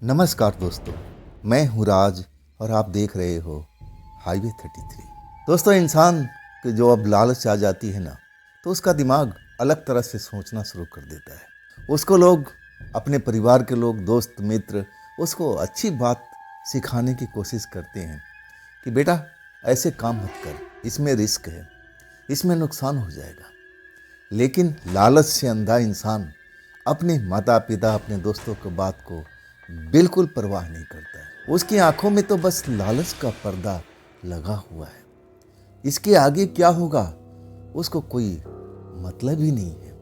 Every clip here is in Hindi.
नमस्कार दोस्तों, मैं हूँ राज और आप देख रहे हो हाईवे 33। दोस्तों, इंसान के जो अब लालच आ जाती है ना, तो उसका दिमाग अलग तरह से सोचना शुरू कर देता है। उसको लोग, अपने परिवार के लोग, दोस्त मित्र, उसको अच्छी बात सिखाने की कोशिश करते हैं कि बेटा ऐसे काम मत कर, इसमें रिस्क है, इसमें नुकसान हो जाएगा। लेकिन लालच से अंधा इंसान अपने माता पिता, अपने दोस्तों की बात को बिल्कुल परवाह नहीं करता है। उसकी आंखों में तो बस लालच का पर्दा लगा हुआ है। इसके आगे क्या होगा उसको कोई मतलब ही नहीं है।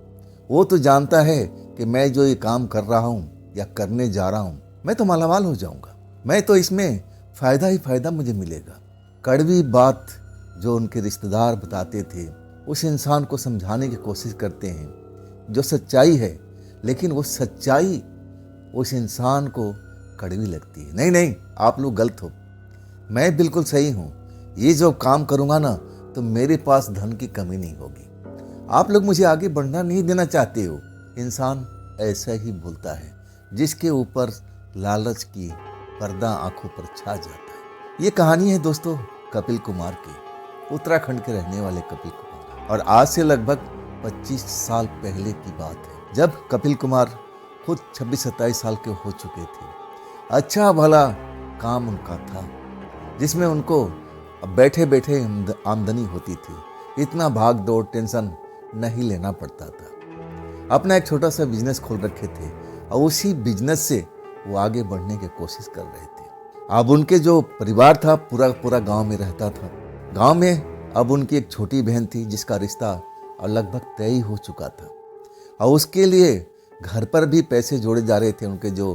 वो तो जानता है कि मैं जो ये काम कर रहा हूँ या करने जा रहा हूँ, मैं तो मालामाल हो जाऊंगा, मैं तो इसमें फायदा ही फायदा मुझे मिलेगा। कड़वी बात जो उनके रिश्तेदार बताते थे, उस इंसान को समझाने की कोशिश करते हैं जो सच्चाई है, लेकिन वो सच्चाई उस इंसान को कड़वी लगती है। नहीं नहीं, आप लोग गलत हो, मैं बिल्कुल सही हूँ, ये जो काम करूँगा ना तो मेरे पास धन की कमी नहीं होगी, आप लोग मुझे आगे बढ़ना नहीं देना चाहते हो। इंसान ऐसा ही बोलता है जिसके ऊपर लालच की पर्दा आंखों पर छा जाता है। ये कहानी है दोस्तों कपिल कुमार की, उत्तराखंड के रहने वाले कपिल कुमार। और आज से लगभग 25 साल पहले की बात है, जब कपिल कुमार खुद 26-27 साल के हो चुके थे। अच्छा भला काम उनका था जिसमें उनको बैठे बैठे आमदनी होती थी, इतना भाग दौड़ टेंशन नहीं लेना पड़ता था। अपना एक छोटा सा बिजनेस खोल रखे थे और उसी बिजनेस से वो आगे बढ़ने की कोशिश कर रहे थे। अब उनके जो परिवार था पूरा पूरा गांव में रहता था। गांव में अब उनकी एक छोटी बहन थी जिसका रिश्ता लगभग तय ही हो चुका था, और उसके लिए घर पर भी पैसे जोड़े जा रहे थे। उनके जो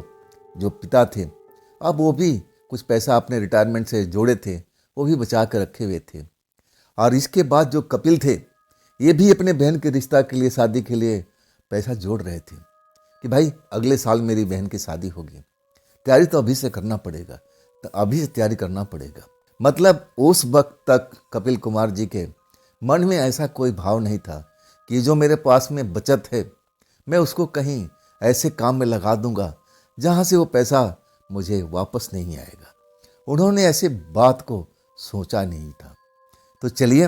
जो पिता थे, अब वो भी कुछ पैसा अपने रिटायरमेंट से जोड़े थे, वो भी बचा कर रखे हुए थे। और इसके बाद जो कपिल थे, ये भी अपने बहन के रिश्ता के लिए, शादी के लिए पैसा जोड़ रहे थे कि भाई अगले साल मेरी बहन की शादी होगी, तैयारी तो अभी से करना पड़ेगा, तो अभी से तैयारी करना पड़ेगा। मतलब उस वक्त तक कपिल कुमार जी के मन में ऐसा कोई भाव नहीं था कि जो मेरे पास में बचत है मैं उसको कहीं ऐसे काम में लगा दूंगा जहाँ से वो पैसा मुझे वापस नहीं आएगा। उन्होंने ऐसे बात को सोचा नहीं था। तो चलिए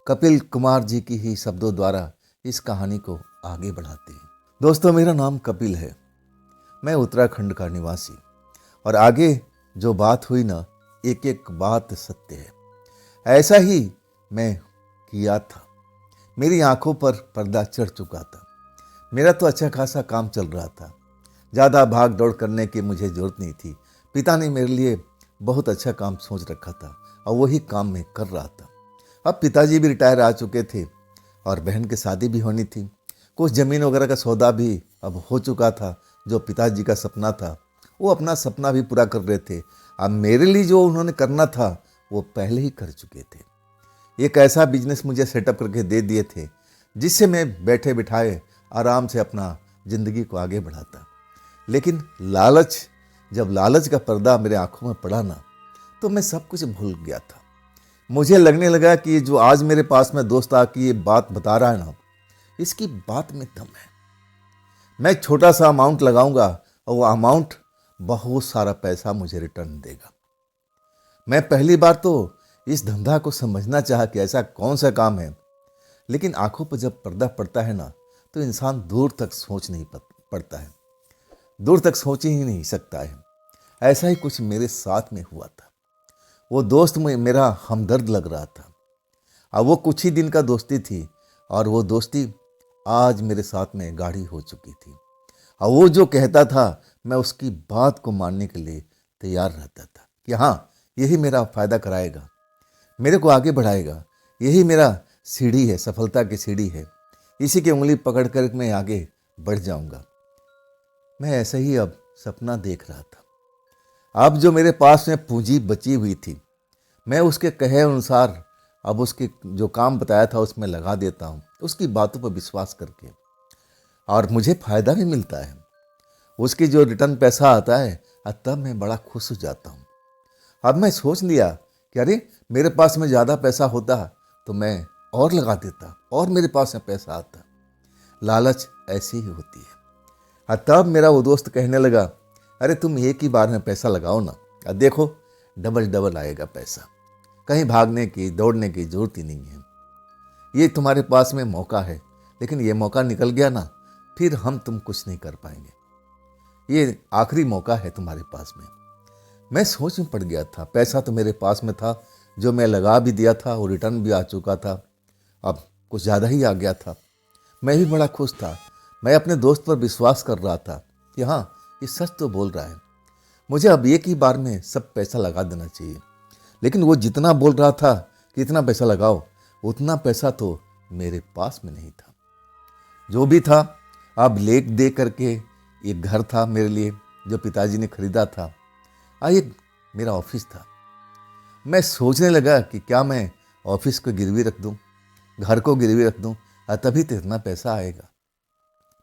कपिल कुमार जी की ही शब्दों द्वारा इस कहानी को आगे बढ़ाते हैं। दोस्तों, मेरा नाम कपिल है, मैं उत्तराखंड का निवासी। और आगे जो बात हुई ना, एक एक बात सत्य है। ऐसा ही मैं किया था, मेरी आंखों पर पर्दा चढ़ चुका था। मेरा तो अच्छा खासा काम चल रहा था, ज़्यादा भाग दौड़ करने की मुझे ज़रूरत नहीं थी। पिता ने मेरे लिए बहुत अच्छा काम सोच रखा था और वही काम मैं कर रहा था। अब पिताजी भी रिटायर आ चुके थे और बहन की शादी भी होनी थी। कुछ ज़मीन वगैरह का सौदा भी अब हो चुका था। जो पिताजी का सपना था, वो अपना सपना भी पूरा कर रहे थे। अब मेरे लिए जो उन्होंने करना था वो पहले ही कर चुके थे। एक ऐसा बिजनेस मुझे सेटअप करके दे दिए थे जिससे मैं बैठे बिठाए आराम से अपना ज़िंदगी को आगे बढ़ाता। लेकिन जब लालच का पर्दा मेरे आंखों में पड़ा ना, तो मैं सब कुछ भूल गया था। मुझे लगने लगा कि जो आज मेरे पास में दोस्त आके ये बात बता रहा है ना, इसकी बात में दम है। मैं छोटा सा अमाउंट लगाऊंगा और वो अमाउंट बहुत सारा पैसा मुझे रिटर्न देगा। मैं पहली बार तो इस धंधा को समझना चाहा कि ऐसा कौन सा काम है, लेकिन आंखों पर जब पर्दा पड़ता है ना, तो इंसान दूर तक सोच नहीं पड़ता है, दूर तक सोच ही नहीं सकता है। ऐसा ही कुछ मेरे साथ में हुआ था। वो दोस्त में मेरा हमदर्द लग रहा था। अब वो कुछ ही दिन का दोस्ती थी और वो दोस्ती आज मेरे साथ में गाढ़ी हो चुकी थी। और वो जो कहता था मैं उसकी बात को मानने के लिए तैयार रहता था कि हाँ, यही मेरा फ़ायदा कराएगा, मेरे को आगे बढ़ाएगा, यही मेरा सीढ़ी है, सफलता की सीढ़ी है, इसी की उंगली पकड़ कर मैं आगे बढ़ जाऊंगा। मैं ऐसे ही अब सपना देख रहा था। अब जो मेरे पास में पूंजी बची हुई थी, मैं उसके कहे अनुसार अब उसके जो काम बताया था उसमें लगा देता हूँ, उसकी बातों पर विश्वास करके, और मुझे फ़ायदा भी मिलता है। उसकी जो रिटर्न पैसा आता है, तब मैं बड़ा खुश हो जाता हूँ। अब मैं सोच लिया कि अरे मेरे पास में ज़्यादा पैसा होता तो मैं और लगा देता और मेरे पास में पैसा आता। लालच ऐसी ही होती है। तब मेरा वो दोस्त कहने लगा अरे तुम एक ही बार में पैसा लगाओ ना, अब देखो डबल डबल आएगा पैसा, कहीं भागने की दौड़ने की जरूरत ही नहीं है। ये तुम्हारे पास में मौका है, लेकिन ये मौका निकल गया ना, फिर हम तुम कुछ नहीं कर पाएंगे। ये आखिरी मौका है तुम्हारे पास में। मैं सोच में पड़ गया था, पैसा तो मेरे पास में था, जो मैं लगा भी दिया था और रिटर्न भी आ चुका था, अब कुछ ज़्यादा ही आ गया था। मैं भी बड़ा खुश था। मैं अपने दोस्त पर विश्वास कर रहा था कि हाँ, ये सच तो बोल रहा है, मुझे अब एक ही बार में सब पैसा लगा देना चाहिए। लेकिन वो जितना बोल रहा था कि इतना पैसा लगाओ, उतना पैसा तो मेरे पास में नहीं था। जो भी था, अब लेक दे करके एक घर था मेरे लिए जो पिताजी ने खरीदा था, एक मेरा ऑफिस था। मैं सोचने लगा कि क्या मैं ऑफिस को गिरवी रख दूं, घर को गिरवी रख दूं, तभी तो इतना पैसा आएगा।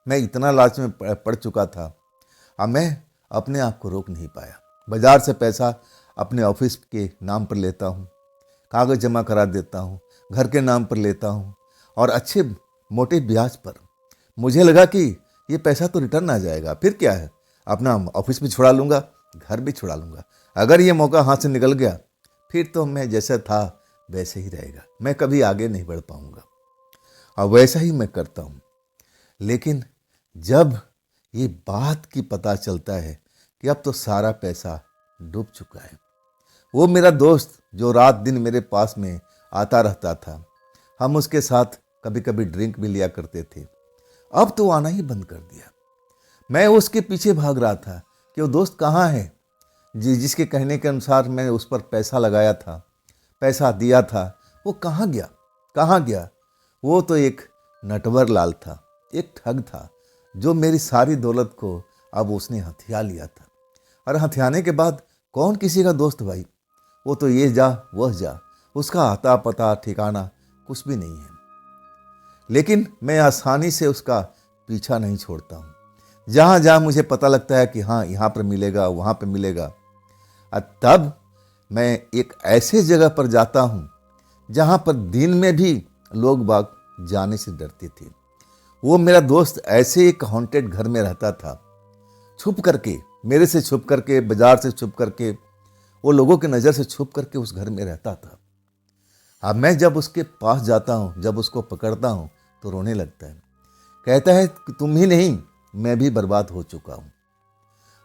मैं इतना लालच में पड़ चुका था। अब मैं अपने आप को रोक नहीं पाया। बाजार से पैसा अपने ऑफिस के नाम पर लेता हूँ, कागज़ जमा करा देता हूँ, घर के नाम पर लेता हूँ और अच्छे मोटे ब्याज पर। मुझे लगा कि ये पैसा तो रिटर्न आ जाएगा, फिर क्या है, अपना ऑफिस भी छुड़ा लूँगा, घर भी छुड़ा लूँगा। अगर ये मौका हाथ से निकल गया, फिर तो मैं जैसा था वैसे ही रहेगा, मैं कभी आगे नहीं बढ़ पाऊँगा। और वैसा ही मैं करता हूँ। लेकिन जब ये बात की पता चलता है कि अब तो सारा पैसा डूब चुका है, वो मेरा दोस्त जो रात दिन मेरे पास में आता रहता था, हम उसके साथ कभी कभी ड्रिंक भी लिया करते थे, अब तो आना ही बंद कर दिया। मैं उसके पीछे भाग रहा था कि वो दोस्त कहाँ है, जिसके कहने के अनुसार मैंने उस पर पैसा लगाया था, पैसा दिया था, वो कहाँ गया, कहाँ गया। वो तो एक नटवर लाल था, एक ठग था, जो मेरी सारी दौलत को अब उसने हथिया लिया था। और हथियाने के बाद कौन किसी का दोस्त भाई, वो तो ये जा वह जा, उसका आता पता ठिकाना कुछ भी नहीं है। लेकिन मैं आसानी से उसका पीछा नहीं छोड़ता हूँ। जहाँ जहाँ मुझे पता लगता है कि हाँ, यहाँ पर मिलेगा, वहाँ पर मिलेगा, तब मैं एक ऐसे जगह पर जाता हूँ जहाँ पर दिन में भी लोग बाग जाने से डरते थे। वो मेरा दोस्त ऐसे एक हॉन्टेड घर में रहता था, छुप करके, मेरे से छुप करके, बाजार से छुप करके, वो लोगों की नज़र से छुप करके उस घर में रहता था। अब मैं जब उसके पास जाता हूँ, जब उसको पकड़ता हूँ, तो रोने लगता है। कहता है कि तुम ही नहीं, मैं भी बर्बाद हो चुका हूँ।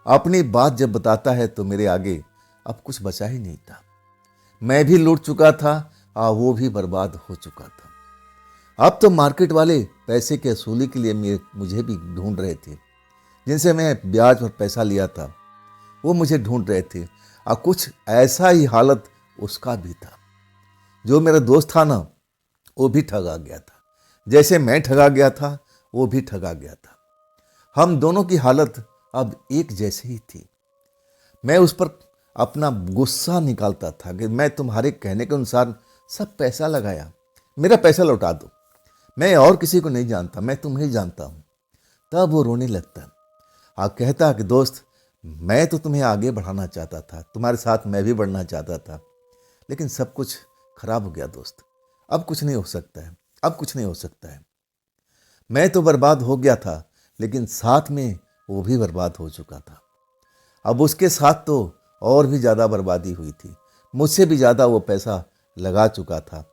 अपनी बात जब बताता है तो मेरे आगे अब कुछ बचा ही नहीं था। मैं भी लूट चुका था और वो भी बर्बाद हो चुका था। अब तो मार्केट वाले पैसे के असूली के लिए मुझे भी ढूंढ रहे थे। जिनसे मैं ब्याज पर पैसा लिया था, वो मुझे ढूंढ रहे थे। और कुछ ऐसा ही हालत उसका भी था। जो मेरा दोस्त था ना, वो भी ठगा गया था। जैसे मैं ठगा गया था, वो भी ठगा गया था। हम दोनों की हालत अब एक जैसी ही थी। मैं उस पर अपना गुस्सा निकालता था कि मैं तुम्हारे कहने के अनुसार सब पैसा लगाया, मेरा पैसा लौटा दो, मैं और किसी को नहीं जानता, मैं तुम्हें जानता हूँ। तब वो रोने लगता और कहता कि दोस्त, मैं तो तुम्हें आगे बढ़ाना चाहता था, तुम्हारे साथ मैं भी बढ़ना चाहता था, लेकिन सब कुछ खराब हो गया दोस्त। अब कुछ नहीं हो सकता है, अब कुछ नहीं हो सकता है। मैं तो बर्बाद हो गया था, लेकिन साथ में वो भी बर्बाद हो चुका था। अब उसके साथ तो और भी ज़्यादा बर्बादी हुई थी। मुझसे भी ज़्यादा वो पैसा लगा चुका था।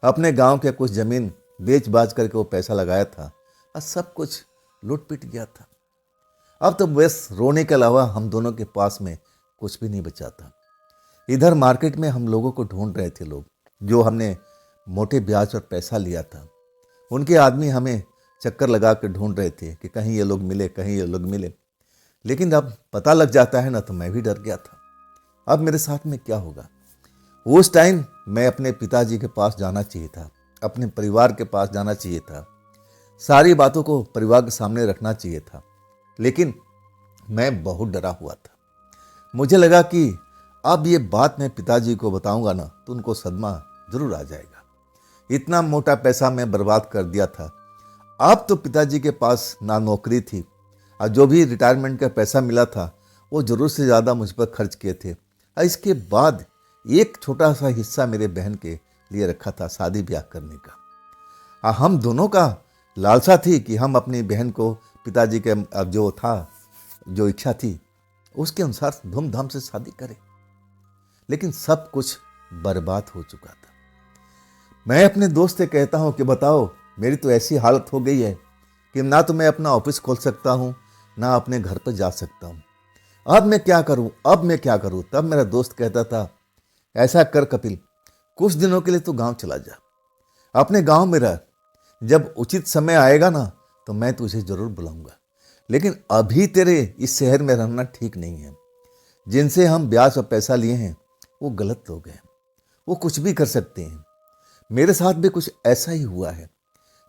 अपने गांव के कुछ ज़मीन बेच बाच करके वो पैसा लगाया था और सब कुछ लूट पिट गया था। अब तो बस रोने के अलावा हम दोनों के पास में कुछ भी नहीं बचा था। इधर मार्केट में हम लोगों को ढूंढ रहे थे लोग, जो हमने मोटे ब्याज पर पैसा लिया था। उनके आदमी हमें चक्कर लगा कर ढूंढ रहे थे कि कहीं ये लोग मिले, कहीं ये लोग मिले। लेकिन अब पता लग जाता है ना, तो मैं भी डर गया था। अब मेरे साथ में क्या होगा। उस टाइम मैं अपने पिताजी के पास जाना चाहिए था, अपने परिवार के पास जाना चाहिए था, सारी बातों को परिवार के सामने रखना चाहिए था। लेकिन मैं बहुत डरा हुआ था। मुझे लगा कि अब ये बात मैं पिताजी को बताऊंगा ना, तो उनको सदमा जरूर आ जाएगा। इतना मोटा पैसा मैं बर्बाद कर दिया था। अब तो पिताजी के पास ना नौकरी थी, और जो भी रिटायरमेंट का पैसा मिला था, वो ज़रूरत से ज़्यादा मुझ पर खर्च किए थे। और इसके बाद एक छोटा सा हिस्सा मेरे बहन के लिए रखा था शादी ब्याह करने का। और हम दोनों का लालसा थी कि हम अपनी बहन को, पिताजी के अब जो था, जो इच्छा थी, उसके अनुसार धूमधाम से शादी करे। लेकिन सब कुछ बर्बाद हो चुका था। मैं अपने दोस्त से कहता हूँ कि बताओ, मेरी तो ऐसी हालत हो गई है कि ना तो मैं अपना ऑफिस खोल सकता हूँ, ना अपने घर पर जा सकता हूँ। अब मैं क्या करूँ, अब मैं क्या करूँ। तब मेरा दोस्त कहता था, ऐसा कर कपिल, कुछ दिनों के लिए तू गांव चला जा, अपने गांव में रह। जब उचित समय आएगा ना तो मैं तुझे जरूर बुलाऊंगा। लेकिन अभी तेरे इस शहर में रहना ठीक नहीं है। जिनसे हम ब्याज और पैसा लिए हैं वो गलत लोग हैं, वो कुछ भी कर सकते हैं। मेरे साथ भी कुछ ऐसा ही हुआ है।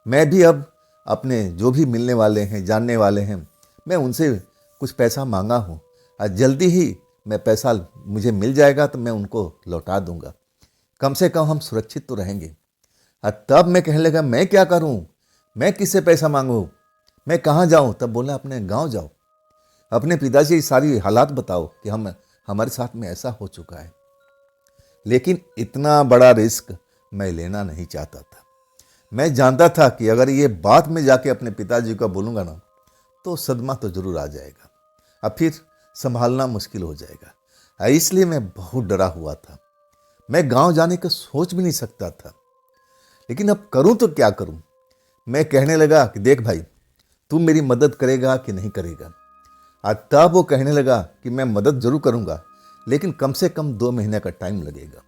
मैं भी अब अपने जो भी मिलने वाले हैं, जानने वाले हैं, मैं उनसे कुछ पैसा मांगा हूँ और जल्दी ही मैं पैसा मुझे मिल जाएगा तो मैं उनको लौटा दूंगा। कम से कम हम सुरक्षित तो रहेंगे। और तब मैं कहने लगा, मैं क्या करूं, मैं किससे पैसा मांगूं, मैं कहाँ जाऊं। तब बोला, अपने गांव जाओ, अपने पिताजी की सारी हालात बताओ कि हमारे साथ में ऐसा हो चुका है। लेकिन इतना बड़ा रिस्क मैं लेना नहीं चाहता था। मैं जानता था कि अगर ये बात मैं जाके अपने पिताजी को बोलूँगा ना तो सदमा तो जरूर आ जाएगा, अब फिर संभालना मुश्किल हो जाएगा। इसलिए मैं बहुत डरा हुआ था। मैं गांव जाने का सोच भी नहीं सकता था। लेकिन अब करूं तो क्या करूं। मैं कहने लगा कि देख भाई, तू मेरी मदद करेगा कि नहीं करेगा। आज तब वो कहने लगा कि मैं मदद जरूर करूंगा, लेकिन कम से कम 2 महीने का टाइम लगेगा।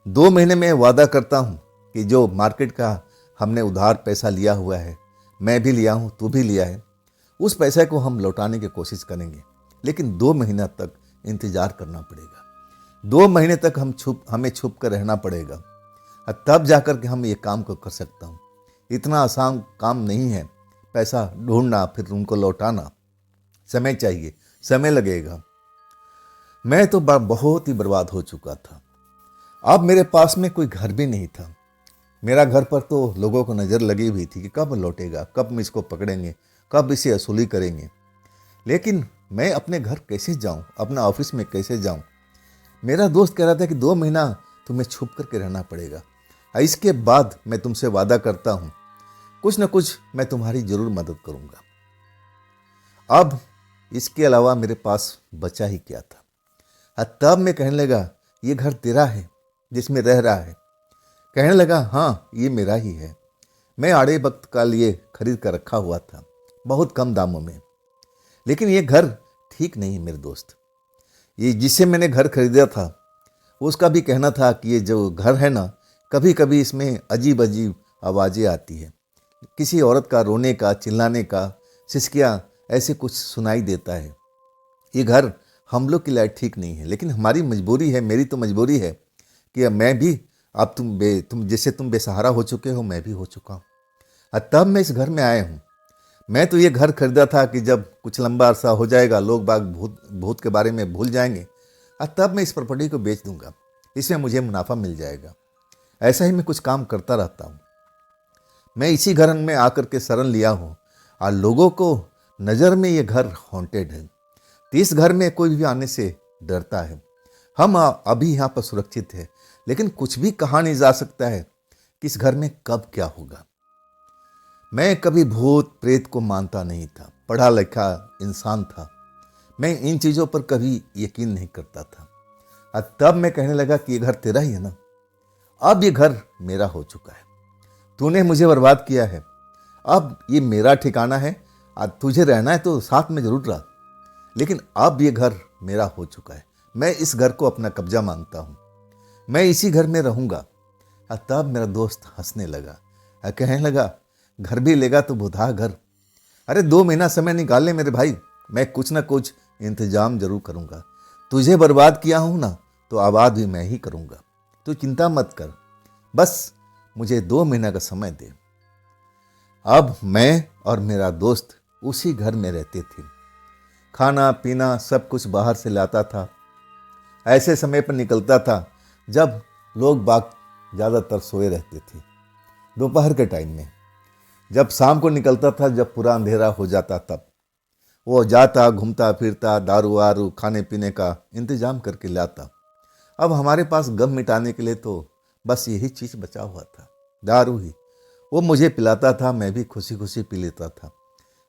2 महीने में वादा करता हूं कि जो मार्केट का हमने उधार पैसा लिया हुआ है, मैं भी लिया हूं, तू भी लिया है, उस पैसे को हम लौटाने की कोशिश करेंगे। लेकिन 2 महीना तक इंतजार करना पड़ेगा। 2 महीने तक हमें छुप कर रहना पड़ेगा, और तब जाकर के हम ये काम को कर सकता हूँ। इतना आसान काम नहीं है पैसा ढूंढना फिर उनको लौटाना। समय चाहिए, समय लगेगा। मैं तो बहुत ही बर्बाद हो चुका था। अब मेरे पास में कोई घर भी नहीं था। मेरा घर पर तो लोगों को नज़र लगी हुई थी कि कब लौटेगा, कब हम इसको पकड़ेंगे, कब इसे वसूली करेंगे। लेकिन मैं अपने घर कैसे जाऊं, अपना ऑफिस में कैसे जाऊं। मेरा दोस्त कह रहा था कि 2 महीना तुम्हें छुप करके रहना पड़ेगा, और इसके बाद मैं तुमसे वादा करता हूं कुछ न कुछ मैं तुम्हारी जरूर मदद करूंगा। अब इसके अलावा मेरे पास बचा ही क्या था। और तब मैं कहने लगा, ये घर तेरा है जिसमें रह रहा है। कहने लगा, हाँ ये मेरा ही है। मैं आड़े वक्त का लिए खरीद कर रखा हुआ था, बहुत कम दामों में। लेकिन ये घर ठीक नहीं मेरे दोस्त। ये जिससे मैंने घर खरीदा था उसका भी कहना था कि ये जो घर है ना, कभी कभी इसमें अजीब अजीब आवाज़ें आती है। किसी औरत का रोने का, चिल्लाने का, सिसकियाँ ऐसे कुछ सुनाई देता है। ये घर हम लोग के लिए ठीक नहीं है। लेकिन हमारी मजबूरी है, मेरी तो मजबूरी है कि मैं भी अब तुम जैसे तुम बेसहारा हो चुके हो, मैं भी हो चुका हूँ। और तब मैं इस घर में आया हूँ। मैं तो ये घर खरीदा था कि जब कुछ लंबा अरसा हो जाएगा, लोग बाग भूत के बारे में भूल जाएंगे, और तब मैं इस प्रॉपर्टी को बेच दूंगा, इसमें मुझे मुनाफा मिल जाएगा। ऐसा ही मैं कुछ काम करता रहता हूँ। मैं इसी घर में आकर के शरण लिया हूँ, और लोगों को नज़र में ये घर हॉन्टेड है। तो इस घर में कोई भी आने से डरता है। हम अभी यहाँ पर सुरक्षित है, लेकिन कुछ भी कहा नहीं जा सकता है कि इस घर में कब क्या होगा। मैं कभी भूत प्रेत को मानता नहीं था, पढ़ा लिखा इंसान था। मैं इन चीज़ों पर कभी यकीन नहीं करता था। और तब मैं कहने लगा कि ये घर तेरा ही है ना। अब ये घर मेरा हो चुका है। तूने मुझे बर्बाद किया है, अब ये मेरा ठिकाना है। और तुझे रहना है तो साथ में जरूर रह, लेकिन अब ये घर मेरा हो चुका है। मैं इस घर को अपना कब्जा मानता हूँ, मैं इसी घर में रहूँगा। और तब मेरा दोस्त हंसने लगा और कहने लगा, घर भी लेगा तो बुधा घर। अरे 2 महीना समय निकाल ले मेरे भाई, मैं कुछ ना कुछ इंतजाम जरूर करूँगा। तुझे बर्बाद किया हूँ ना तो आबाद भी मैं ही करूँगा। तू चिंता मत कर, बस मुझे 2 महीना का समय दे। अब मैं और मेरा दोस्त उसी घर में रहते थे। खाना पीना सब कुछ बाहर से लाता था। ऐसे समय पर निकलता था जब लोग बाग ज़्यादातर सोए रहते थे, दोपहर के टाइम में। जब शाम को निकलता था, जब पूरा अंधेरा हो जाता, तब वो जाता, घूमता फिरता, दारू वारू खाने पीने का इंतजाम करके लाता। अब हमारे पास गम मिटाने के लिए तो बस यही चीज़ बचा हुआ था, दारू ही। वो मुझे पिलाता था, मैं भी खुशी खुशी पी लेता था।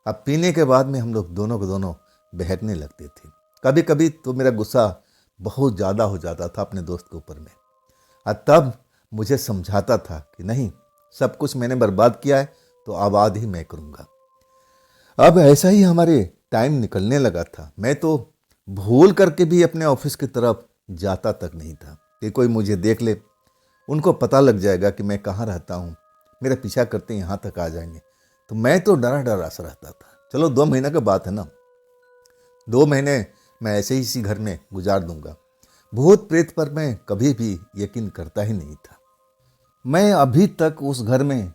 अब पीने के बाद में हम लोग दोनों को दोनों बहकने लगते थे। कभी कभी तो मेरा गुस्सा बहुत ज़्यादा हो जाता था अपने दोस्त के ऊपर में। और तब मुझे समझाता था कि नहीं, सब कुछ मैंने बर्बाद किया है तो आबाद ही मैं करूँगा। अब ऐसा ही हमारे टाइम निकलने लगा था। मैं तो भूल करके भी अपने ऑफिस की तरफ जाता तक नहीं था कि कोई मुझे देख ले, उनको पता लग जाएगा कि मैं कहाँ रहता हूँ, मेरा पीछा करते यहाँ तक आ जाएंगे। तो मैं तो डरा डरा सा रहता था। चलो 2 महीने की बात है ना, 2 महीने मैं ऐसे ही इसी घर में गुजार दूंगा। भूत प्रेत पर मैं कभी भी यकीन करता ही नहीं था। मैं अभी तक उस घर में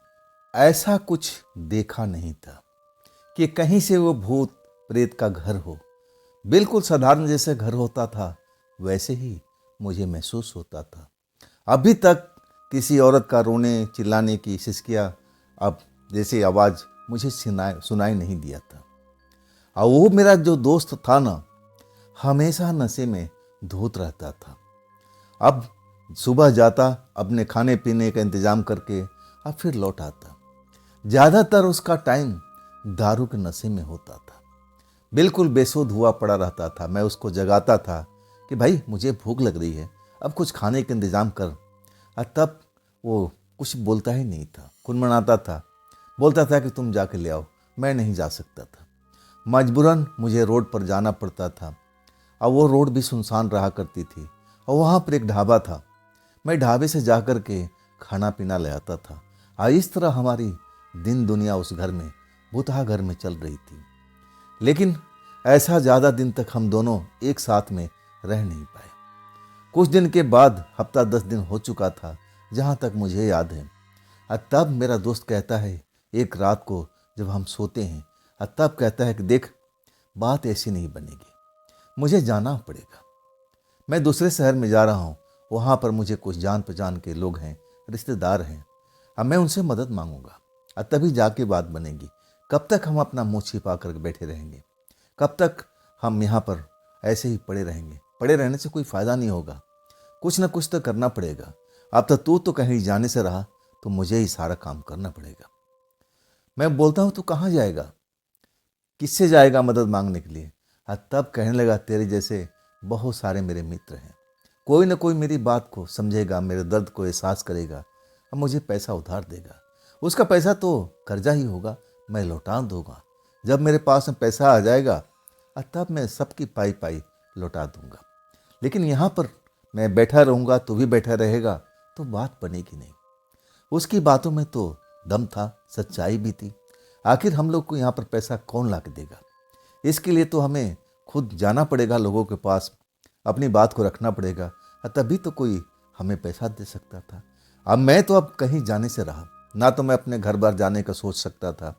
ऐसा कुछ देखा नहीं था कि कहीं से वो भूत प्रेत का घर हो। बिल्कुल साधारण जैसे घर होता था वैसे ही मुझे महसूस होता था। अभी तक किसी औरत का रोने चिल्लाने की सिसकिया अब जैसी आवाज़ मुझे सुनाई नहीं दिया था। और वो मेरा जो दोस्त था ना, हमेशा नशे में धुत रहता था। अब सुबह जाता, अपने खाने पीने का इंतजाम करके अब फिर लौट आता। ज़्यादातर उसका टाइम दारू के नशे में होता था। बिल्कुल बेसुध हुआ पड़ा रहता था। मैं उसको जगाता था कि भाई मुझे भूख लग रही है, अब कुछ खाने का इंतज़ाम कर। और तब वो कुछ बोलता ही नहीं था, कुनमुनाता था, बोलता था कि तुम जाके ले आओ। मैं नहीं जा सकता था, मजबूरन मुझे रोड पर जाना पड़ता था। और वो रोड भी सुनसान रहा करती थी और वहाँ पर एक ढाबा था। मैं ढाबे से जा कर के खाना पीना ले आता था। और इस तरह हमारी दिन दुनिया उस घर में, भूतहा घर में चल रही थी। लेकिन ऐसा ज़्यादा दिन तक हम दोनों एक साथ में रह नहीं पाए। कुछ दिन के बाद, हफ्ता 10 दिन हो चुका था जहाँ तक मुझे याद है। और तब मेरा दोस्त कहता है, एक रात को जब हम सोते हैं, और तब कहता है कि देख, बात ऐसी नहीं बनेगी, मुझे जाना पड़ेगा। मैं दूसरे शहर में जा रहा हूँ, वहाँ पर मुझे कुछ जान पहचान के लोग हैं, रिश्तेदार हैं। अब मैं उनसे मदद मांगूंगा और तभी जाके बात बनेगी। कब तक हम अपना मुँह छिपा कर बैठे रहेंगे? कब तक हम यहाँ पर ऐसे ही पड़े रहेंगे? पड़े रहने से कोई फ़ायदा नहीं होगा, कुछ ना कुछ तो करना पड़ेगा। अब तो तू तो कहीं जाने से रहा, तो मुझे ही सारा काम करना पड़ेगा। मैं बोलता हूँ तू कहाँ जाएगा, किससे जाएगा मदद मांगने के लिए? तब कहने लगा, तेरे जैसे बहुत सारे मेरे मित्र हैं, कोई ना कोई मेरी बात को समझेगा, मेरे दर्द को एहसास करेगा, अब मुझे पैसा उधार देगा। उसका पैसा तो कर्जा ही होगा, मैं लौटा दूंगा। जब मेरे पास में पैसा आ जाएगा तब मैं सबकी पाई पाई लौटा दूंगा। लेकिन यहाँ पर मैं बैठा रहूँगा, तू भी बैठा रहेगा, तो बात बनेगी नहीं। उसकी बातों में तो दम था, सच्चाई भी थी। आखिर हम लोग को यहाँ पर पैसा कौन ला के देगा? इसके लिए तो हमें खुद जाना पड़ेगा लोगों के पास, अपनी बात को रखना पड़ेगा, तभी तो कोई हमें पैसा दे सकता था। अब मैं तो अब कहीं जाने से रहा, ना तो मैं अपने घर बार जाने का सोच सकता था,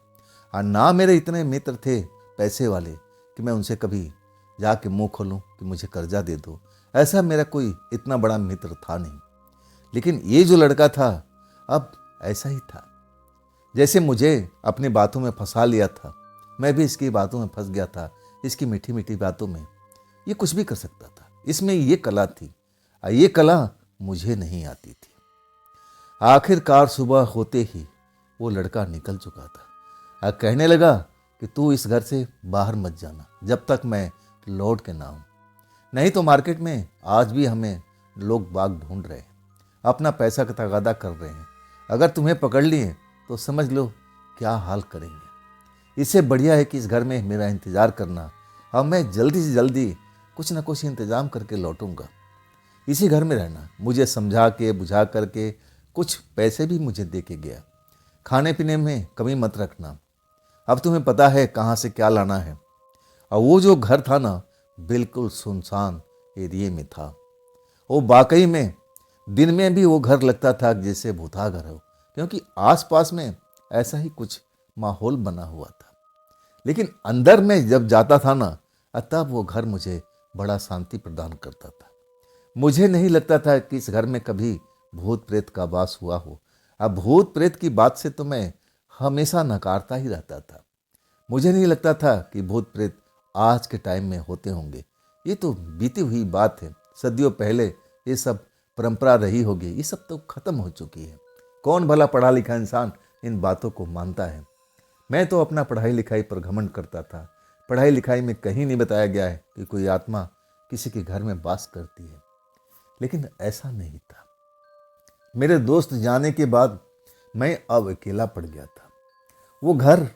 और ना मेरे इतने मित्र थे पैसे वाले कि मैं उनसे कभी जाके मुंह खोलूं कि मुझे कर्जा दे दो। ऐसा मेरा कोई इतना बड़ा मित्र था नहीं। लेकिन ये जो लड़का था, अब ऐसा ही था जैसे मुझे अपनी बातों में फंसा लिया था। मैं भी इसकी बातों में फंस गया था, इसकी मीठी मीठी बातों में। ये कुछ भी कर सकता था, इसमें ये कला थी, और ये कला मुझे नहीं आती थी। आखिरकार सुबह होते ही वो लड़का निकल चुका था और कहने लगा कि तू इस घर से बाहर मत जाना जब तक मैं लौट के ना आऊं, नहीं तो मार्केट में आज भी हमें लोग बाग ढूंढ रहे हैं, अपना पैसा का तगादा कर रहे हैं। अगर तुम्हें पकड़ लिए तो समझ लो क्या हाल करेंगे। इससे बढ़िया है कि इस घर में मेरा इंतज़ार करना, और मैं जल्दी से जल्दी कुछ ना कुछ इंतज़ाम करके लौटूंगा। इसी घर में रहना। मुझे समझा के बुझा करके कुछ पैसे भी मुझे दे के गया। खाने पीने में कमी मत रखना, अब तुम्हें पता है कहाँ से क्या लाना है। और वो जो घर था ना, बिल्कुल सुनसान एरिए में था। वो वाकई में दिन में भी वो घर लगता था जैसे भूता घर हो, क्योंकि आसपास में ऐसा ही कुछ माहौल बना हुआ था। लेकिन अंदर में जब जाता था ना, तब वो घर मुझे बड़ा शांति प्रदान करता था। मुझे नहीं लगता था कि इस घर में कभी भूत प्रेत का वास हुआ हो। अब भूत प्रेत की बात से तो मैं हमेशा नकारता ही रहता था। मुझे नहीं लगता था कि भूत प्रेत आज के टाइम में होते होंगे। ये तो बीती हुई बात है, सदियों पहले ये सब परंपरा रही होगी, ये सब तो खत्म हो चुकी है। कौन भला पढ़ा लिखा इंसान इन बातों को मानता है? मैं तो अपना पढ़ाई लिखाई पर घमंड करता था, पढ़ाई लिखाई में कहीं नहीं बताया गया है कि कोई आत्मा किसी के घर में वास करती है, लेकिन ऐसा नहीं था। मेरे दोस्त जाने के बाद मैं अब अकेला पड़ गया था। वो घर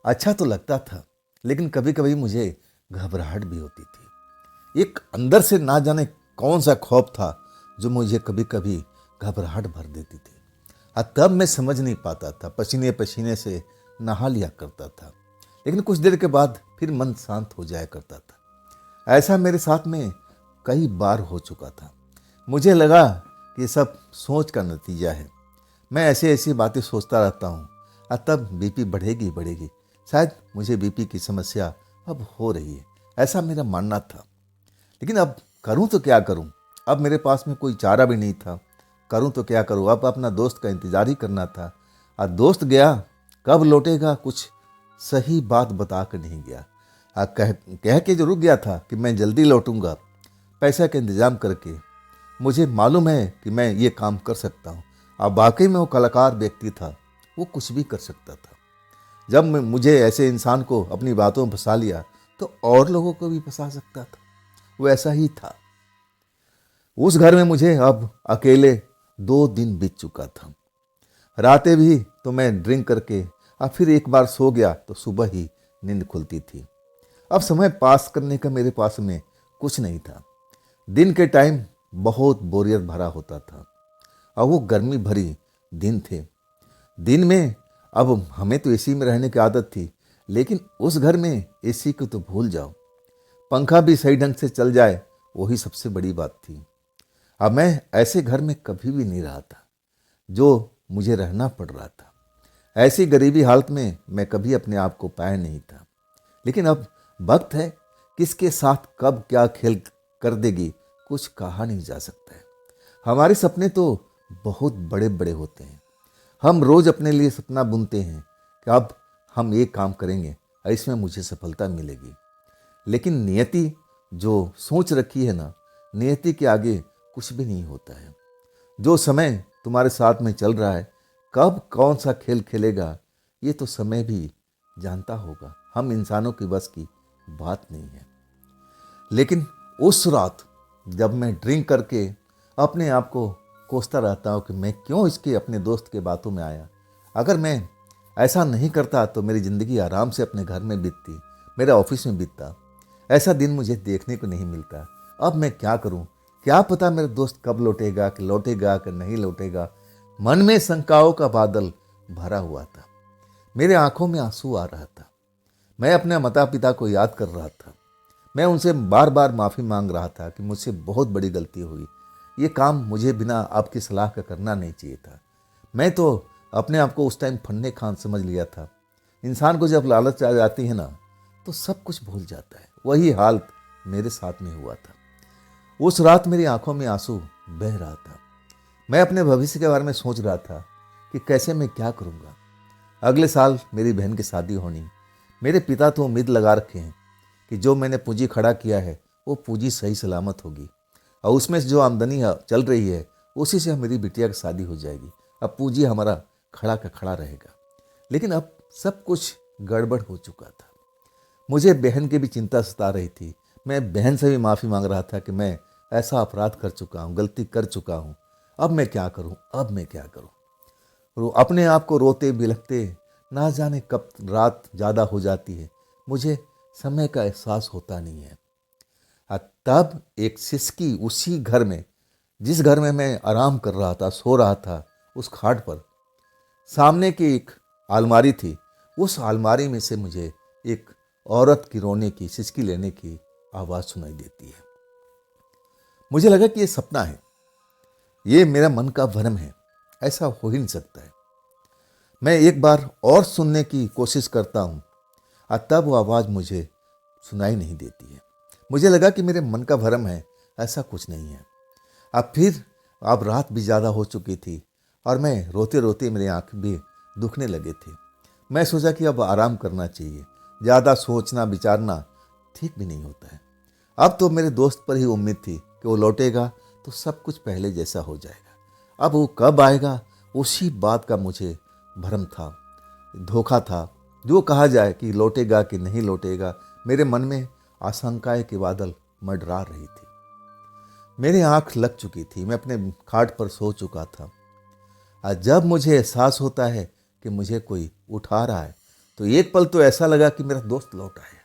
अच्छा तो लगता था, लेकिन कभी कभी मुझे घबराहट भी होती थी। एक अंदर से ना जाने कौन सा खौफ था जो मुझे कभी कभी घबराहट भर देती थी। तब मैं समझ नहीं पाता था, पसीने पसीने से नहा लिया करता था, लेकिन कुछ देर के बाद फिर मन शांत हो जाया करता था। ऐसा मेरे साथ में कई बार हो चुका था। मुझे लगा कि ये सब सोच का नतीजा है। मैं ऐसी ऐसी बातें सोचता रहता हूँ, तब बीपी बढ़ेगी बढ़ेगी, शायद मुझे बीपी की समस्या अब हो रही है, ऐसा मेरा मानना था। लेकिन अब करूँ तो क्या करूँ? अब मेरे पास में कोई चारा भी नहीं था। करूँ तो क्या करूँ? अब अपना दोस्त का इंतज़ार ही करना था। दोस्त गया, कब लौटेगा कुछ सही बात बता कर नहीं गया। कह के जो रुक गया था कि मैं जल्दी लौटूंगा, पैसा का इंतज़ाम करके। मुझे मालूम है कि मैं ये काम कर सकता हूँ। अब वाकई में वो कलाकार व्यक्ति था, वो कुछ भी कर सकता था। जब मुझे ऐसे इंसान को अपनी बातों में फंसा लिया तो और लोगों को भी फंसा सकता था। वो ऐसा ही था। उस घर में मुझे अब अकेले 2 दिन बीत चुका था। रातें भी तो मैं ड्रिंक करके अब फिर एक बार सो गया तो सुबह ही नींद खुलती थी। अब समय पास करने का मेरे पास में कुछ नहीं था। दिन के टाइम बहुत बोरियत भरा होता था और वो गर्मी भरी दिन थे। दिन में अब हमें तो एसी में रहने की आदत थी, लेकिन उस घर में एसी को तो भूल जाओ। पंखा भी सही ढंग से चल जाए, वही सबसे बड़ी बात थी। अब मैं ऐसे घर में कभी भी नहीं रहा था जो मुझे रहना पड़ रहा था। ऐसी गरीबी हालत में मैं कभी अपने आप को पाया नहीं था। लेकिन अब वक्त है, किसके साथ कब क्या खेल कर देगी कुछ कहा नहीं जा सकता है। हमारे सपने तो बहुत बड़े बड़े होते हैं। हम रोज अपने लिए सपना बुनते हैं कि अब हम एक काम करेंगे, इसमें मुझे सफलता मिलेगी। लेकिन नियति जो सोच रखी है ना, नियति के आगे कुछ भी नहीं होता है। जो समय तुम्हारे साथ में चल रहा है, कब कौन सा खेल खेलेगा ये तो समय भी जानता होगा। हम इंसानों की बस की बात नहीं है। लेकिन उस रात जब मैं ड्रिंक करके अपने आप को कोसता रहता हूँ कि मैं क्यों इसके अपने दोस्त के बातों में आया। अगर मैं ऐसा नहीं करता तो मेरी ज़िंदगी आराम से अपने घर में बीतती, मेरे ऑफिस में बीतता। ऐसा दिन मुझे देखने को नहीं मिलता। अब मैं क्या करूँ? क्या पता मेरा दोस्त कब लौटेगा कि नहीं लौटेगा। मन में शंकाओं का बादल भरा हुआ था। मेरे आंखों में आंसू आ रहा था। मैं अपने माता पिता को याद कर रहा था। मैं उनसे बार बार माफ़ी मांग रहा था कि मुझसे बहुत बड़ी गलती हुई। ये काम मुझे बिना आपकी सलाह का करना नहीं चाहिए था। मैं तो अपने आप को उस टाइम फन्ने खान समझ लिया था। इंसान को जब लालच आ जाती है ना, तो सब कुछ भूल जाता है। वही हाल मेरे साथ में हुआ था। उस रात मेरी आंखों में आंसू बह रहा था। मैं अपने भविष्य के बारे में सोच रहा था कि कैसे मैं क्या करूँगा। अगले साल मेरी बहन की शादी होनी। मेरे पिता तो उम्मीद लगा रखे हैं कि जो मैंने पूंजी खड़ा किया है वो पूंजी सही सलामत होगी और उसमें से जो आमदनी चल रही है उसी से मेरी बिटिया की शादी हो जाएगी। अब पूंजी हमारा खड़ा का खड़ा रहेगा। लेकिन अब सब कुछ गड़बड़ हो चुका था। मुझे बहन की भी चिंता सता रही थी। मैं बहन से भी माफ़ी मांग रहा था कि मैं ऐसा अपराध कर चुका हूँ, गलती कर चुका हूँ। अब मैं क्या करूँ? अब मैं क्या करूँ? अपने आप को रोते बिलखते ना जाने कब रात ज़्यादा हो जाती है। मुझे समय का एहसास होता नहीं है। तब एक सिसकी उसी घर में, जिस घर में मैं आराम कर रहा था, सो रहा था, उस खाट पर सामने की एक अलमारी थी। उस अलमारी में से मुझे एक औरत की रोने की, सिसकी लेने की आवाज़ सुनाई देती है। मुझे लगा कि ये सपना है, ये मेरा मन का भ्रम है, ऐसा हो ही नहीं सकता है। मैं एक बार और सुनने की कोशिश करता हूँ और तब वो आवाज़ मुझे सुनाई नहीं देती है। मुझे लगा कि मेरे मन का भ्रम है, ऐसा कुछ नहीं है। अब रात भी ज़्यादा हो चुकी थी और मैं रोते रोते मेरी आँख भी दुखने लगे थे। मैं सोचा कि अब आराम करना चाहिए। ज़्यादा सोचना विचारना ठीक भी नहीं होता है। अब तो मेरे दोस्त पर ही उम्मीद थी कि वो लौटेगा तो सब कुछ पहले जैसा हो जाएगा। अब वो कब आएगा उसी बात का मुझे भ्रम था, धोखा था। जो कहा जाए कि लौटेगा कि नहीं लौटेगा, मेरे मन में आशंकाएं के बादल मंडरा रही थी। मेरी आंख लग चुकी थी, मैं अपने खाट पर सो चुका था। और जब मुझे एहसास होता है कि मुझे कोई उठा रहा है, तो एक पल तो ऐसा लगा कि मेरा दोस्त लौट आया,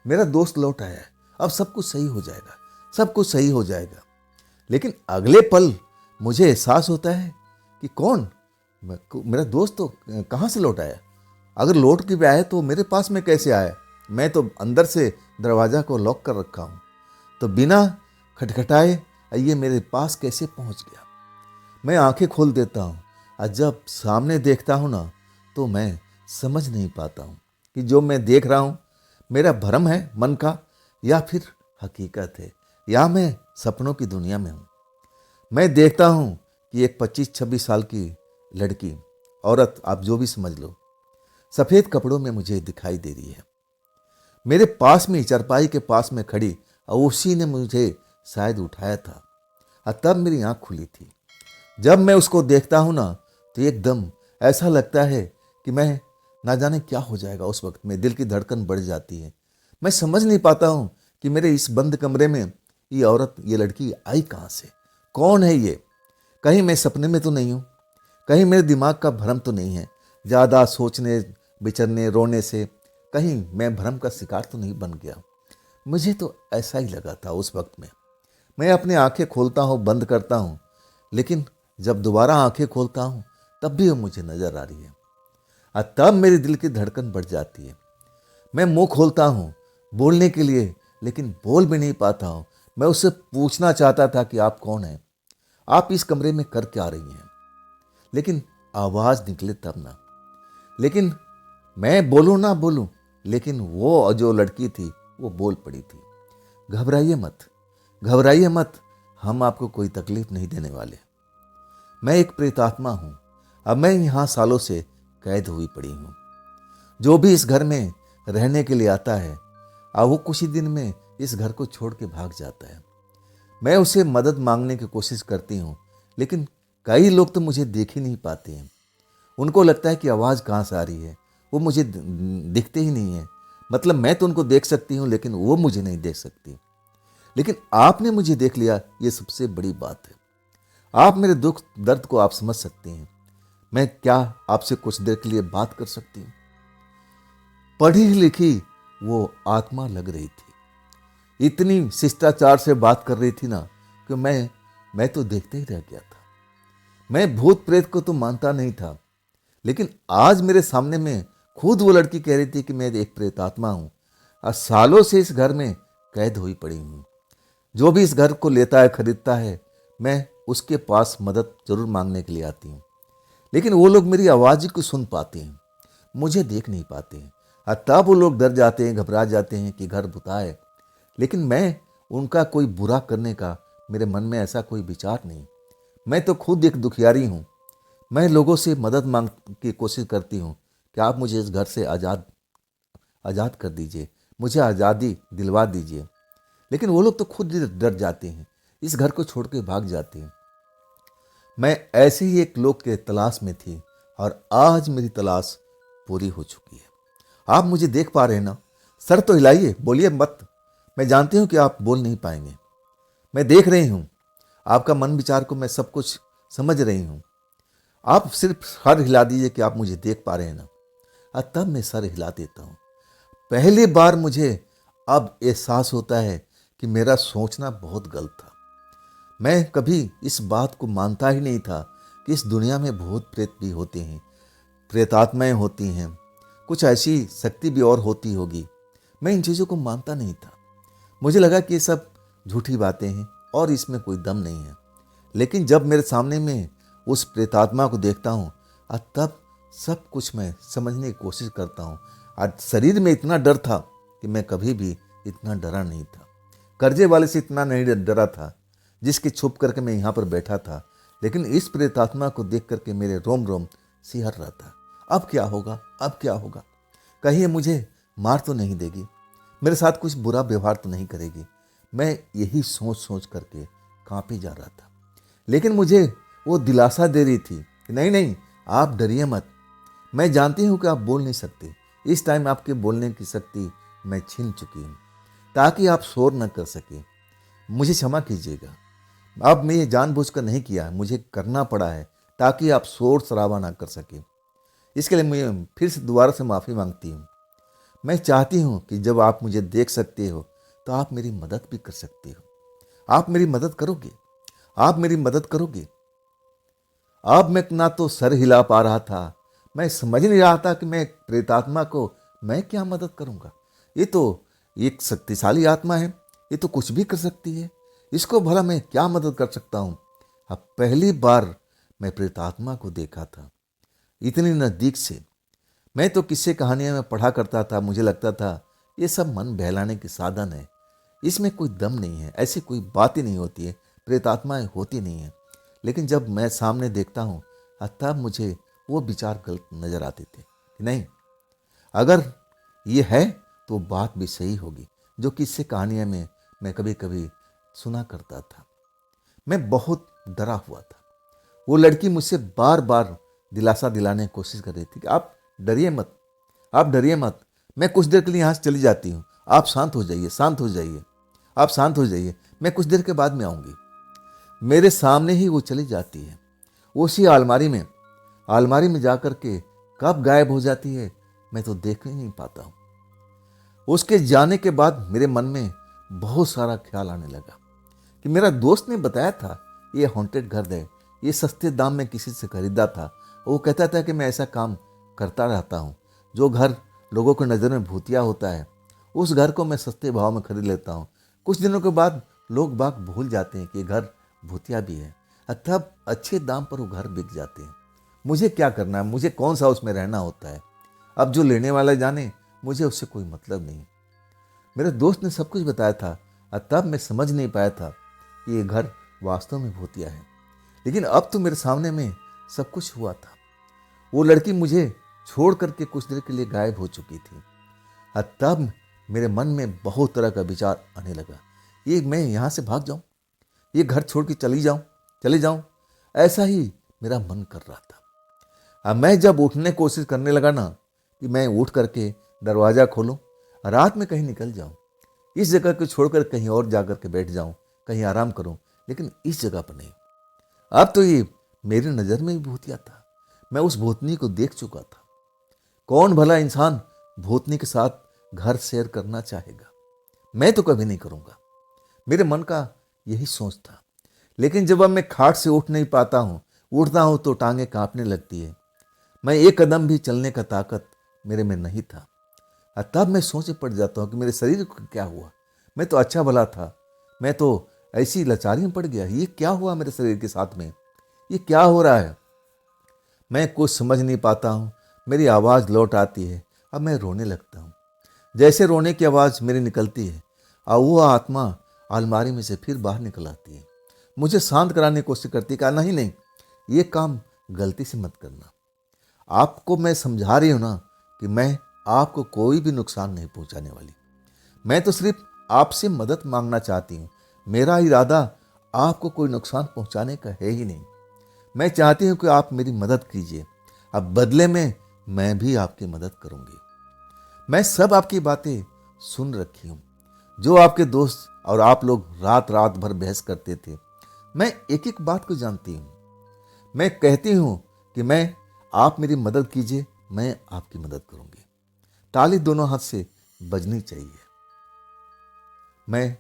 मेरा दोस्त लौट आया है, अब सब कुछ सही हो जाएगा, सब कुछ सही हो जाएगा। लेकिन अगले पल मुझे एहसास होता है कि कौन, मेरा दोस्त तो कहाँ से लौट आया? अगर लौट के भी आया तो मेरे पास में कैसे आया? मैं तो अंदर से दरवाज़ा को लॉक कर रखा हूँ, तो बिना खटखटाए ये मेरे पास कैसे पहुँच गया? मैं आंखें खोल देता हूँ और जब सामने देखता हूँ ना, तो मैं समझ नहीं पाता हूँ कि जो मैं देख रहा हूँ मेरा भ्रम है मन का, या फिर हकीकत है, या मैं सपनों की दुनिया में हूँ। मैं देखता हूँ कि एक 25-26 साल की लड़की, औरत, आप जो भी समझ लो, सफ़ेद कपड़ों में मुझे दिखाई दे रही है। मेरे पास में चारपाई के पास में खड़ी, और उसी ने मुझे शायद उठाया था, और तब मेरी आँख खुली थी। जब मैं उसको देखता हूँ ना, तो एकदम ऐसा लगता है कि मैं ना जाने क्या हो जाएगा। उस वक्त में दिल की धड़कन बढ़ जाती है। मैं समझ नहीं पाता हूँ कि मेरे इस बंद कमरे में ये औरत, ये लड़की आई कहाँ से? कौन है ये? कहीं मैं सपने में तो नहीं हूँ? कहीं मेरे दिमाग का भ्रम तो नहीं है? ज़्यादा सोचने, विचरने, रोने से कहीं मैं भ्रम का शिकार तो नहीं बन गया? मुझे तो ऐसा ही लगा था उस वक्त में। मैं अपनी आंखें खोलता हूँ, बंद करता हूँ, लेकिन जब दोबारा आंखें खोलता हूँ तब भी वो मुझे नजर आ रही है। और तब मेरे दिल की धड़कन बढ़ जाती है। मैं मुंह खोलता हूँ बोलने के लिए, लेकिन बोल भी नहीं पाता हूँ। मैं उससे पूछना चाहता था कि आप कौन हैं, आप इस कमरे में कर क्या रही हैं, लेकिन आवाज निकले तब ना। लेकिन मैं बोलूँ ना बोलूँ, लेकिन वो जो लड़की थी वो बोल पड़ी थी, घबराइए मत, घबराइए मत, हम आपको कोई तकलीफ नहीं देने वाले। मैं एक प्रेतात्मा हूँ, अब मैं यहाँ सालों से कैद हुई पड़ी हूँ। जो भी इस घर में रहने के लिए आता है, अब वो कुछ ही दिन में इस घर को छोड़ के भाग जाता है। मैं उसे मदद मांगने की कोशिश करती हूँ, लेकिन कई लोग तो मुझे देख ही नहीं पाते हैं। उनको लगता है कि आवाज़ कहाँ से आ रही है, वो मुझे दिखते ही नहीं है। मतलब मैं तो उनको देख सकती हूँ, लेकिन वो मुझे नहीं देख सकती। लेकिन आपने मुझे देख लिया, ये सबसे बड़ी बात है। आप मेरे दुख दर्द को आप समझ सकते हैं। मैं क्या आपसे कुछ देर के लिए बात कर सकती हूँ? पढ़ी लिखी वो आत्मा लग रही थी, इतनी शिष्टाचार से बात कर रही थी ना कि मैं तो देखते ही रह गया था। मैं भूत प्रेत को तो मानता नहीं था, लेकिन आज मेरे सामने में खुद वो लड़की कह रही थी कि मैं एक प्रेतात्मा हूं और सालों से इस घर में कैद हुई पड़ी हूं। जो भी इस घर को लेता है, खरीदता है, मैं उसके पास मदद जरूर मांगने के लिए आती हूँ, लेकिन वो लोग मेरी आवाज़ ही को सुन पाते हैं, मुझे देख नहीं पाते हैं। और तब वो लोग डर जाते हैं, घबरा जाते हैं कि घर भूता है। लेकिन मैं उनका कोई बुरा करने का मेरे मन में ऐसा कोई विचार नहीं। मैं तो खुद एक दुखियारी हूँ। मैं लोगों से मदद मांग की कोशिश करती हूँ कि आप मुझे इस घर से आज़ाद कर दीजिए, मुझे आज़ादी दिलवा दीजिए। लेकिन वो लोग तो खुद डर जाते हैं, इस घर को छोड़ के भाग जाते हैं। मैं ऐसे ही एक लोग के तलाश में थी, और आज मेरी तलाश पूरी हो चुकी है। आप मुझे देख पा रहे हैं ना? सर तो हिलाइए, बोलिए मत। मैं जानती हूँ कि आप बोल नहीं पाएंगे। मैं देख रही हूँ आपका मन विचार को, मैं सब कुछ समझ रही हूँ। आप सिर्फ सर हिला दीजिए कि आप मुझे देख पा रहे हैं ना, और तब मैं सर हिला देता हूँ। पहली बार मुझे अब एहसास होता है कि मेरा सोचना बहुत गलत था। मैं कभी इस बात को मानता ही नहीं था कि इस दुनिया में भूत प्रेत भी होते हैं, प्रेतात्माएं होती हैं, कुछ ऐसी शक्ति भी और होती होगी। मैं इन चीज़ों को मानता नहीं था। मुझे लगा कि ये सब झूठी बातें हैं और इसमें कोई दम नहीं है। लेकिन जब मेरे सामने में उस प्रेतात्मा को देखता हूँ, और तब सब कुछ मैं समझने की कोशिश करता हूँ। आज शरीर में इतना डर था कि मैं कभी भी इतना डरा नहीं था। कर्जे वाले से इतना नहीं डरा था जिसके छुप करके मैं यहाँ पर बैठा था। लेकिन इस प्रेतात्मा को देख करके मेरे रोम रोम सिहर रहा था। अब क्या होगा, अब क्या होगा? कहीं ये मुझे मार तो नहीं देगी, मेरे साथ कुछ बुरा व्यवहार तो नहीं करेगी? मैं यही सोच सोच करके कांपे जा रहा था। लेकिन मुझे वो दिलासा दे रही थी कि नहीं नहीं, आप डरिए मत। मैं जानती हूँ कि आप बोल नहीं सकते, इस टाइम आपके बोलने की शक्ति मैं छीन चुकी हूँ ताकि आप शोर न कर सके। मुझे क्षमा कीजिएगा। अब मैं ये जानबूझकर नहीं किया, मुझे करना पड़ा है ताकि आप शोर शराबा ना कर सके। इसके लिए मैं फिर से दोबारा से माफ़ी मांगती हूँ। मैं चाहती हूँ कि जब आप मुझे देख सकते हो तो आप मेरी मदद भी कर सकते हो। आप मेरी मदद करोगे? आप मेरी मदद करोगे? अब मैं ना तो सर हिला पा रहा था, मैं समझ नहीं रहा था कि मैं प्रेतात्मा को मैं क्या मदद करूंगा। ये तो एक शक्तिशाली आत्मा है, ये तो कुछ भी कर सकती है, इसको भला मैं क्या मदद कर सकता हूँ। अब पहली बार मैं प्रेतात्मा को देखा था इतनी नज़दीक से। मैं तो किस्से कहानियां में पढ़ा करता था, मुझे लगता था ये सब मन बहलाने के साधन है, इसमें कोई दम नहीं है, ऐसी कोई बात ही नहीं होती है, प्रेतात्माएं होती नहीं है। लेकिन जब मैं सामने देखता हूँ तब मुझे वो विचार गलत नजर आते थे कि नहीं, अगर ये है तो बात भी सही होगी जो किस्से कहानियां में मैं कभी कभी सुना करता था। मैं बहुत डरा हुआ था। वो लड़की मुझसे बार बार दिलासा दिलाने की कोशिश कर रही थी कि आप डरिए मत, आप डरिए मत, मैं कुछ देर के लिए यहाँ से चली जाती हूँ, आप शांत हो जाइए, शांत हो जाइए, आप शांत हो जाइए, मैं कुछ देर के बाद में आऊँगी। मेरे सामने ही वो चली जाती है, उसी अलमारी में जाकर के कब गायब हो जाती है मैं तो देख ही नहीं पाता हूँ। उसके जाने के बाद मेरे मन में बहुत सारा ख्याल आने लगा कि मेरा दोस्त ने बताया था ये हॉन्टेड घर है, ये सस्ते दाम में किसी से खरीदा था। वो कहता था कि मैं ऐसा काम करता रहता हूँ, जो घर लोगों की नज़र में भूतिया होता है उस घर को मैं सस्ते भाव में खरीद लेता हूँ। कुछ दिनों के बाद लोग बाग भूल जाते हैं कि ये घर भूतिया भी है, तब अच्छे दाम पर वो घर बिक जाते हैं। मुझे क्या करना है, मुझे कौन सा उसमें रहना होता है। अब जो लेने वाला जाने, मुझे उससे कोई मतलब नहीं। मेरे दोस्त ने सब कुछ बताया था और तब मैं समझ नहीं पाया था कि ये घर वास्तव में भूतिया है। लेकिन अब तो मेरे सामने में सब कुछ हुआ था। वो लड़की मुझे छोड़ करके कुछ देर के लिए गायब हो चुकी थी और तब मेरे मन में बहुत तरह का विचार आने लगा। ये मैं यहाँ से भाग जाऊँ, ये घर छोड़ के चले जाऊँ, ऐसा ही मेरा मन कर रहा था। अब मैं जब उठने की कोशिश करने लगा ना कि मैं उठ करके दरवाज़ा खोलूँ, रात में कहीं निकल जाऊँ, इस जगह को छोड़कर कहीं और जा कर के बैठ जाऊँ, कहीं आराम करूँ, लेकिन इस जगह पर नहीं। अब तो ये मेरी नज़र में भी भूतिया था, मैं उस भूतनी को देख चुका था। कौन भला इंसान भूतनी के साथ घर शेयर करना चाहेगा? मैं तो कभी नहीं करूँगा, मेरे मन का यही सोच था। लेकिन जब अब मैं खाट से उठ नहीं पाता हूँ, उठता हूँ तो टांगें कांपने लगती है, मैं एक कदम भी चलने का ताकत मेरे में नहीं था। और तब मैं सोचे पड़ जाता हूँ कि मेरे शरीर को क्या हुआ। मैं तो अच्छा भला था, मैं तो ऐसी लाचारी में पड़ गया, ये क्या हुआ मेरे शरीर के साथ में, ये क्या हो रहा है। मैं कुछ समझ नहीं पाता हूँ। मेरी आवाज़ लौट आती है, अब मैं रोने लगता हूँ। जैसे रोने की आवाज़ मेरी निकलती है और वो आत्मा अलमारी में से फिर बाहर निकल आती है, मुझे शांत कराने की कोशिश करती है। कहा नहीं नहीं, ये काम गलती से मत करना, आपको मैं समझा रही हूँ ना कि मैं आपको कोई भी नुकसान नहीं पहुँचाने वाली। मैं तो सिर्फ आपसे मदद मांगना चाहती हूँ, मेरा इरादा आपको कोई नुकसान पहुँचाने का है ही नहीं। मैं चाहती हूँ कि आप मेरी मदद कीजिए, अब बदले में मैं भी आपकी मदद करूँगी। मैं सब आपकी बातें सुन रखी हूँ, जो आपके दोस्त और आप लोग रात रात भर बहस करते थे। मैं एक एक बात को जानती हूँ। मैं कहती हूँ कि आप मेरी मदद कीजिए, मैं आपकी मदद करूँगी। ताली दोनों हाथ से बजनी चाहिए। मैं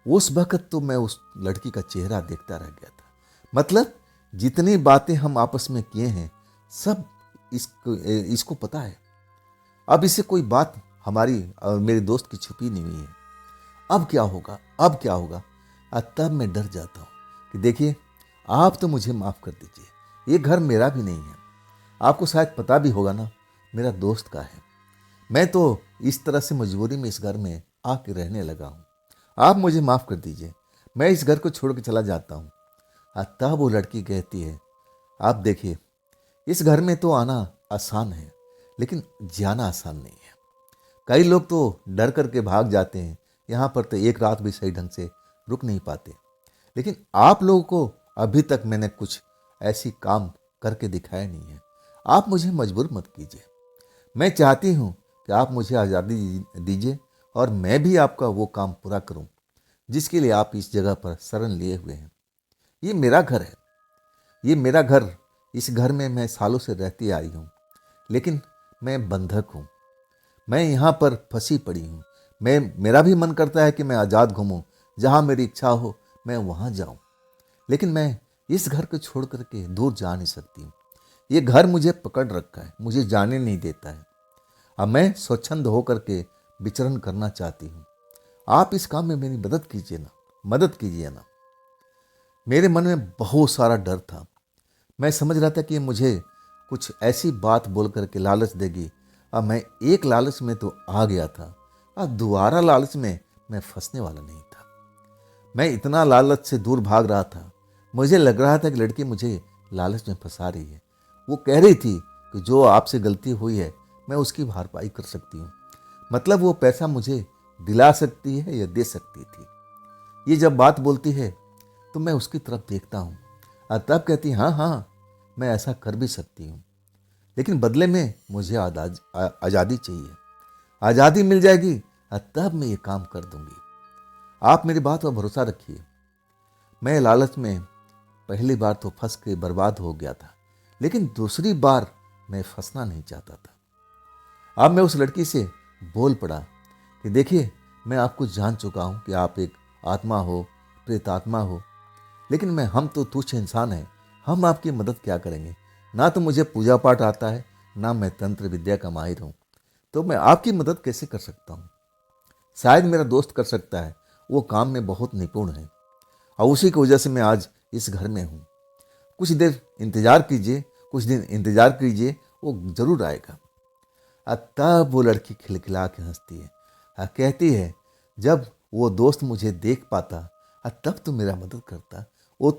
उस वक्त तो मैं उस लड़की का चेहरा देखता रह गया था। मतलब जितनी बातें हम आपस में किए हैं सब इसको पता है। अब इससे कोई बात हमारी और मेरे दोस्त की छुपी नहीं हुई है। अब क्या होगा, अब क्या होगा। तब मैं डर जाता हूँ कि देखिए, आप तो मुझे माफ़ कर दीजिए, ये घर मेरा भी नहीं है। आपको शायद पता भी होगा ना, मेरा दोस्त का है। मैं तो इस तरह से मजबूरी में इस घर में आके रहने लगा हूँ। आप मुझे माफ़ कर दीजिए, मैं इस घर को छोड़ के चला जाता हूँ। तब वो लड़की कहती है, आप देखिए, इस घर में तो आना आसान है लेकिन जाना आसान नहीं है। कई लोग तो डर करके भाग जाते हैं, यहाँ पर तो एक रात भी सही ढंग से रुक नहीं पाते। लेकिन आप लोगों को अभी तक मैंने कुछ ऐसी काम करके दिखाया नहीं है। आप मुझे मजबूर मत कीजिए। मैं चाहती हूँ कि आप मुझे आज़ादी दीजिए और मैं भी आपका वो काम पूरा करूं जिसके लिए आप इस जगह पर शरण लिए हुए हैं। ये मेरा घर है, ये मेरा घर। इस घर में मैं सालों से रहती आई हूँ, लेकिन मैं बंधक हूँ। मैं यहाँ पर फंसी पड़ी हूँ। मेरा भी मन करता है कि मैं आज़ाद घूमूं, जहाँ मेरी इच्छा हो मैं वहाँ जाऊँ, लेकिन मैं इस घर को छोड़ करके दूर जा नहीं सकती हूँ। ये घर मुझे पकड़ रखा है, मुझे जाने नहीं देता है। अब मैं स्वच्छंद होकर के विचरण करना चाहती हूँ। आप इस काम में मेरी मदद कीजिए ना, मदद कीजिए ना। मेरे मन में बहुत सारा डर था। मैं समझ रहा था कि मुझे कुछ ऐसी बात बोल करके लालच देगी। अब मैं एक लालच में तो आ गया था, अब दोबारा लालच में मैं फंसने वाला नहीं था। मैं इतना लालच से दूर भाग रहा था, मुझे लग रहा था कि लड़की मुझे लालच में फंसा रही है। वो कह रही थी कि जो आपसे गलती हुई है मैं उसकी भरपाई कर सकती हूँ, मतलब वो पैसा मुझे दिला सकती है या दे सकती थी। ये जब बात बोलती है तो मैं उसकी तरफ देखता हूँ और तब कहती हाँ हाँ, मैं ऐसा कर भी सकती हूँ, लेकिन बदले में मुझे आज़ादी चाहिए। आज़ादी मिल जाएगी और तब मैं ये काम कर दूंगी। आप मेरी बात पर भरोसा रखिए। मैं लालच में पहली बार तो फंस के बर्बाद हो गया था, लेकिन दूसरी बार मैं फंसना नहीं चाहता था। अब मैं उस लड़की से बोल पड़ा कि देखिए, मैं आपको जान चुका हूँ कि आप एक आत्मा हो, प्रेतात्मा हो, लेकिन हम तो तुच्छ इंसान हैं। हम आपकी मदद क्या करेंगे? ना तो मुझे पूजा पाठ आता है, ना मैं तंत्र विद्या का माहिर हूँ, तो मैं आपकी मदद कैसे कर सकता हूँ? शायद मेरा दोस्त कर सकता है, वो काम में बहुत निपुण है और उसी की वजह से मैं आज इस घर में हूँ। कुछ देर इंतजार कीजिए, कुछ दिन इंतजार कीजिए, वो जरूर आएगा। तब वो लड़की खिलखिला के हंसती है और कहती है, जब वो दोस्त मुझे देख पाता तब तो मेरा मदद करता।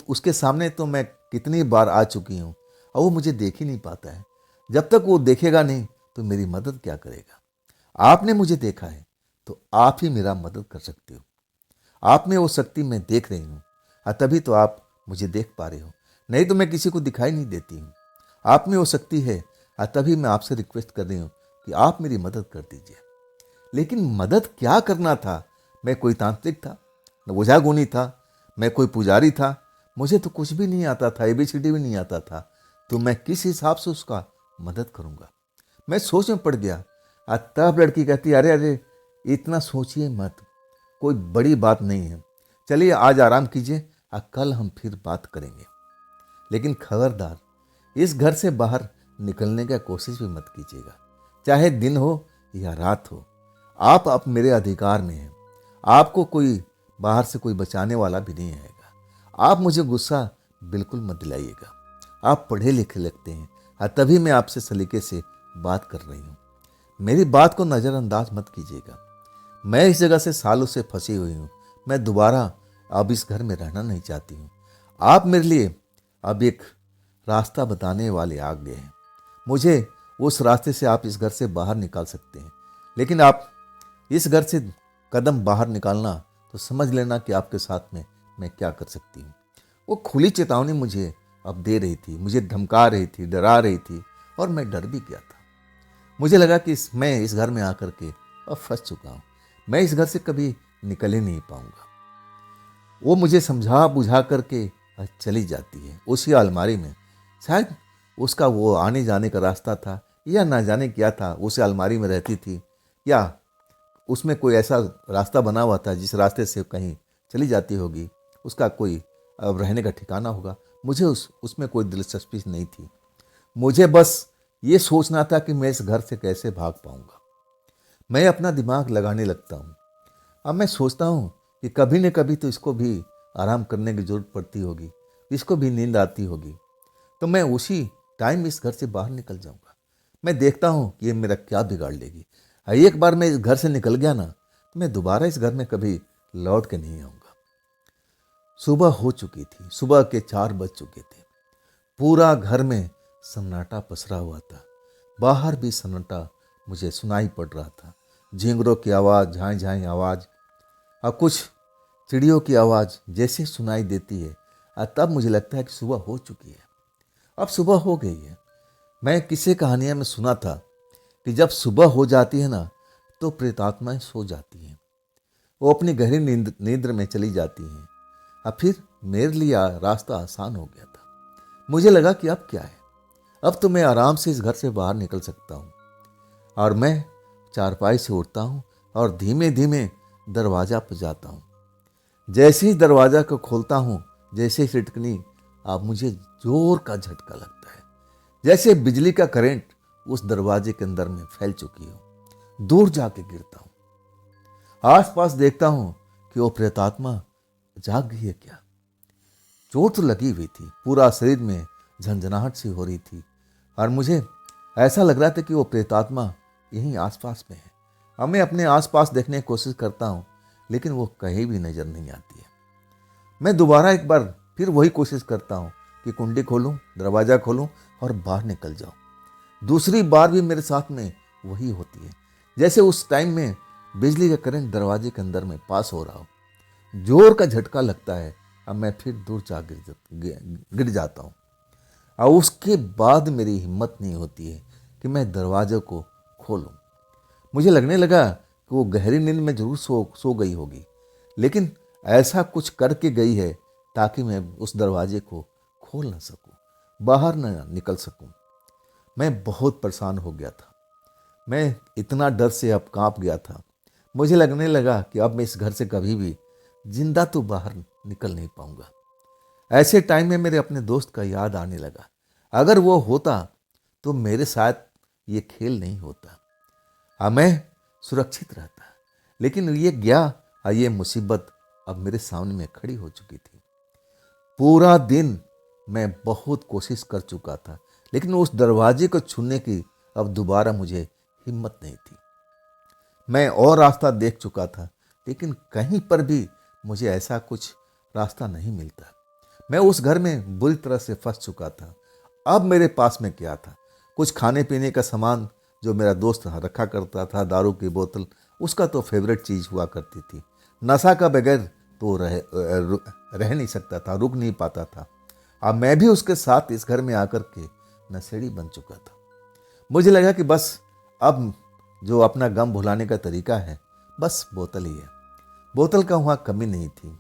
उसके सामने तो मैं कितनी बार आ चुकी हूँ और वो मुझे देख ही नहीं पाता है। जब तक वो देखेगा नहीं तो मेरी मदद क्या करेगा? आपने मुझे देखा है तो आप ही मेरा मदद कर सकते हो। आप में वो शक्ति मैं देख रही हूँ और तभी तो आप मुझे देख पा रहे हो, नहीं तो मैं किसी को दिखाई नहीं देती हूँ। आप में वो शक्ति है और तभी मैं आपसे रिक्वेस्ट कर रही हूँ कि आप मेरी मदद कर दीजिए। लेकिन मदद क्या करना था? मैं कोई तांत्रिक था, न ओझा गुनी था, मैं कोई पुजारी था? मुझे तो कुछ भी नहीं आता था, एबीसीडी भी नहीं आता था, तो मैं किस हिसाब से उसका मदद करूँगा? मैं सोच में पड़ गया। तब लड़की कहती, अरे अरे, इतना सोचिए मत, कोई बड़ी बात नहीं है। चलिए आज आराम कीजिए और कल हम फिर बात करेंगे। लेकिन खबरदार, इस घर से बाहर निकलने का कोशिश भी मत कीजिएगा, चाहे दिन हो या रात हो। आप अब मेरे अधिकार में हैं। आपको कोई बाहर से कोई बचाने वाला भी नहीं आएगा। आप मुझे गुस्सा बिल्कुल मत दिलाइएगा। आप पढ़े लिखे लगते हैं और तभी मैं आपसे सलीके से बात कर रही हूँ। मेरी बात को नज़रअंदाज मत कीजिएगा। मैं इस जगह से सालों से फंसी हुई हूँ। मैं दोबारा अब इस घर में रहना नहीं चाहती हूँ। आप मेरे लिए अब एक रास्ता बताने वाले आ गए हैं। मुझे उस रास्ते से आप इस घर से बाहर निकाल सकते हैं, लेकिन आप इस घर से कदम बाहर निकालना तो समझ लेना कि आपके साथ में मैं क्या कर सकती हूँ। वो खुली चेतावनी मुझे अब दे रही थी, मुझे धमका रही थी, डरा रही थी और मैं डर भी गया था। मुझे लगा कि मैं इस घर में आकर के अब फंस चुका हूँ। मैं इस घर से कभी निकल ही नहीं पाऊंगा। वो मुझे समझा बुझा करके चली जाती है उसी अलमारी में। शायद उसका वो आने जाने का रास्ता था या ना जाने क्या था, उसे अलमारी में रहती थी या उसमें कोई ऐसा रास्ता बना हुआ था जिस रास्ते से कहीं चली जाती होगी। उसका कोई अब रहने का ठिकाना होगा। मुझे उसमें कोई दिलचस्पी नहीं थी। मुझे बस ये सोचना था कि मैं इस घर से कैसे भाग पाऊंगा। मैं अपना दिमाग लगाने लगता हूँ। अब मैं सोचता हूँ कि कभी न कभी तो इसको भी आराम करने की जरूरत पड़ती होगी, इसको भी नींद आती होगी, तो मैं उसी टाइम इस घर से बाहर निकल जाऊंगा। मैं देखता हूँ कि ये मेरा क्या बिगाड़ लेगी। एक बार मैं इस घर से निकल गया ना, तो मैं दोबारा इस घर में कभी लौट के नहीं आऊँगा। सुबह हो चुकी थी, सुबह के 4 बज चुके थे। पूरा घर में सन्नाटा पसरा हुआ था। बाहर भी सन्नाटा मुझे सुनाई पड़ रहा था। झींगरों की आवाज़, झाई झाई आवाज़ और कुछ चिड़ियों की आवाज़ जैसे सुनाई देती है। और तब मुझे लगता है कि सुबह हो चुकी है। अब सुबह हो गई है। मैं किसी कहानियाँ में सुना था कि जब सुबह हो जाती है ना, तो प्रेतात्माएं सो जाती हैं, वो अपनी गहरी नींद में चली जाती हैं। अब फिर मेरे लिए रास्ता आसान हो गया था। मुझे लगा कि अब क्या है, अब तो मैं आराम से इस घर से बाहर निकल सकता हूँ। और मैं चारपाई से उठता हूँ और धीमे धीमे दरवाज़ा पर जाता हूँ। जैसे ही दरवाज़ा को खोलता हूँ, जैसे ही सिटकनी, अब मुझे जोर का झटका लगता है, जैसे बिजली का करंट उस दरवाजे के अंदर में फैल चुकी हो। दूर जाके गिरता हूँ, आसपास देखता हूँ कि वो प्रेतात्मा जाग गई है क्या। चोट तो लगी हुई थी, पूरा शरीर में झंझनाहट सी हो रही थी और मुझे ऐसा लग रहा था कि वो प्रेतात्मा यहीं आसपास में है। अब मैं अपने आसपास देखने की कोशिश करता हूँ, लेकिन वो कहीं भी नजर नहीं आती है। मैं दोबारा एक बार फिर वही कोशिश करता हूँ कि कुंडी खोलूँ, दरवाज़ा खोलूँ और बाहर निकल जाऊँ। दूसरी बार भी मेरे साथ में वही होती है, जैसे उस टाइम में बिजली का करंट दरवाजे के अंदर में पास हो रहा हो। जोर का झटका लगता है। अब मैं फिर दूर जा गिर जाता हूँ और उसके बाद मेरी हिम्मत नहीं होती है कि मैं दरवाजे को खोलूँ। मुझे लगने लगा कि वो गहरी नींद में जरूर सो गई होगी, लेकिन ऐसा कुछ करके गई है ताकि मैं उस दरवाजे को खोल ना सकूं, बाहर न निकल सकूं। मैं बहुत परेशान हो गया था। मैं इतना डर से अब कांप गया था। मुझे लगने लगा कि अब मैं इस घर से कभी भी जिंदा तो बाहर निकल नहीं पाऊंगा। ऐसे टाइम में मेरे अपने दोस्त का याद आने लगा। अगर वो होता तो मेरे साथ ये खेल नहीं होता, अब मैं सुरक्षित रहता। लेकिन ये गया और ये मुसीबत अब मेरे सामने में खड़ी हो चुकी थी। पूरा दिन मैं बहुत कोशिश कर चुका था, लेकिन उस दरवाजे को छूने की अब दोबारा मुझे हिम्मत नहीं थी। मैं और रास्ता देख चुका था, लेकिन कहीं पर भी मुझे ऐसा कुछ रास्ता नहीं मिलता। मैं उस घर में बुरी तरह से फंस चुका था। अब मेरे पास में क्या था? कुछ खाने पीने का सामान जो मेरा दोस्त रखा करता था, दारू की बोतल, उसका तो फेवरेट चीज़ हुआ करती थी। नशा का बगैर तो रह नहीं सकता था, रुक नहीं पाता था। अब मैं भी उसके साथ इस घर में आकर के नशेड़ी बन चुका था। मुझे लगा कि बस अब जो अपना गम भुलाने का तरीका है, बस बोतल ही है। बोतल का वहाँ कमी नहीं थी।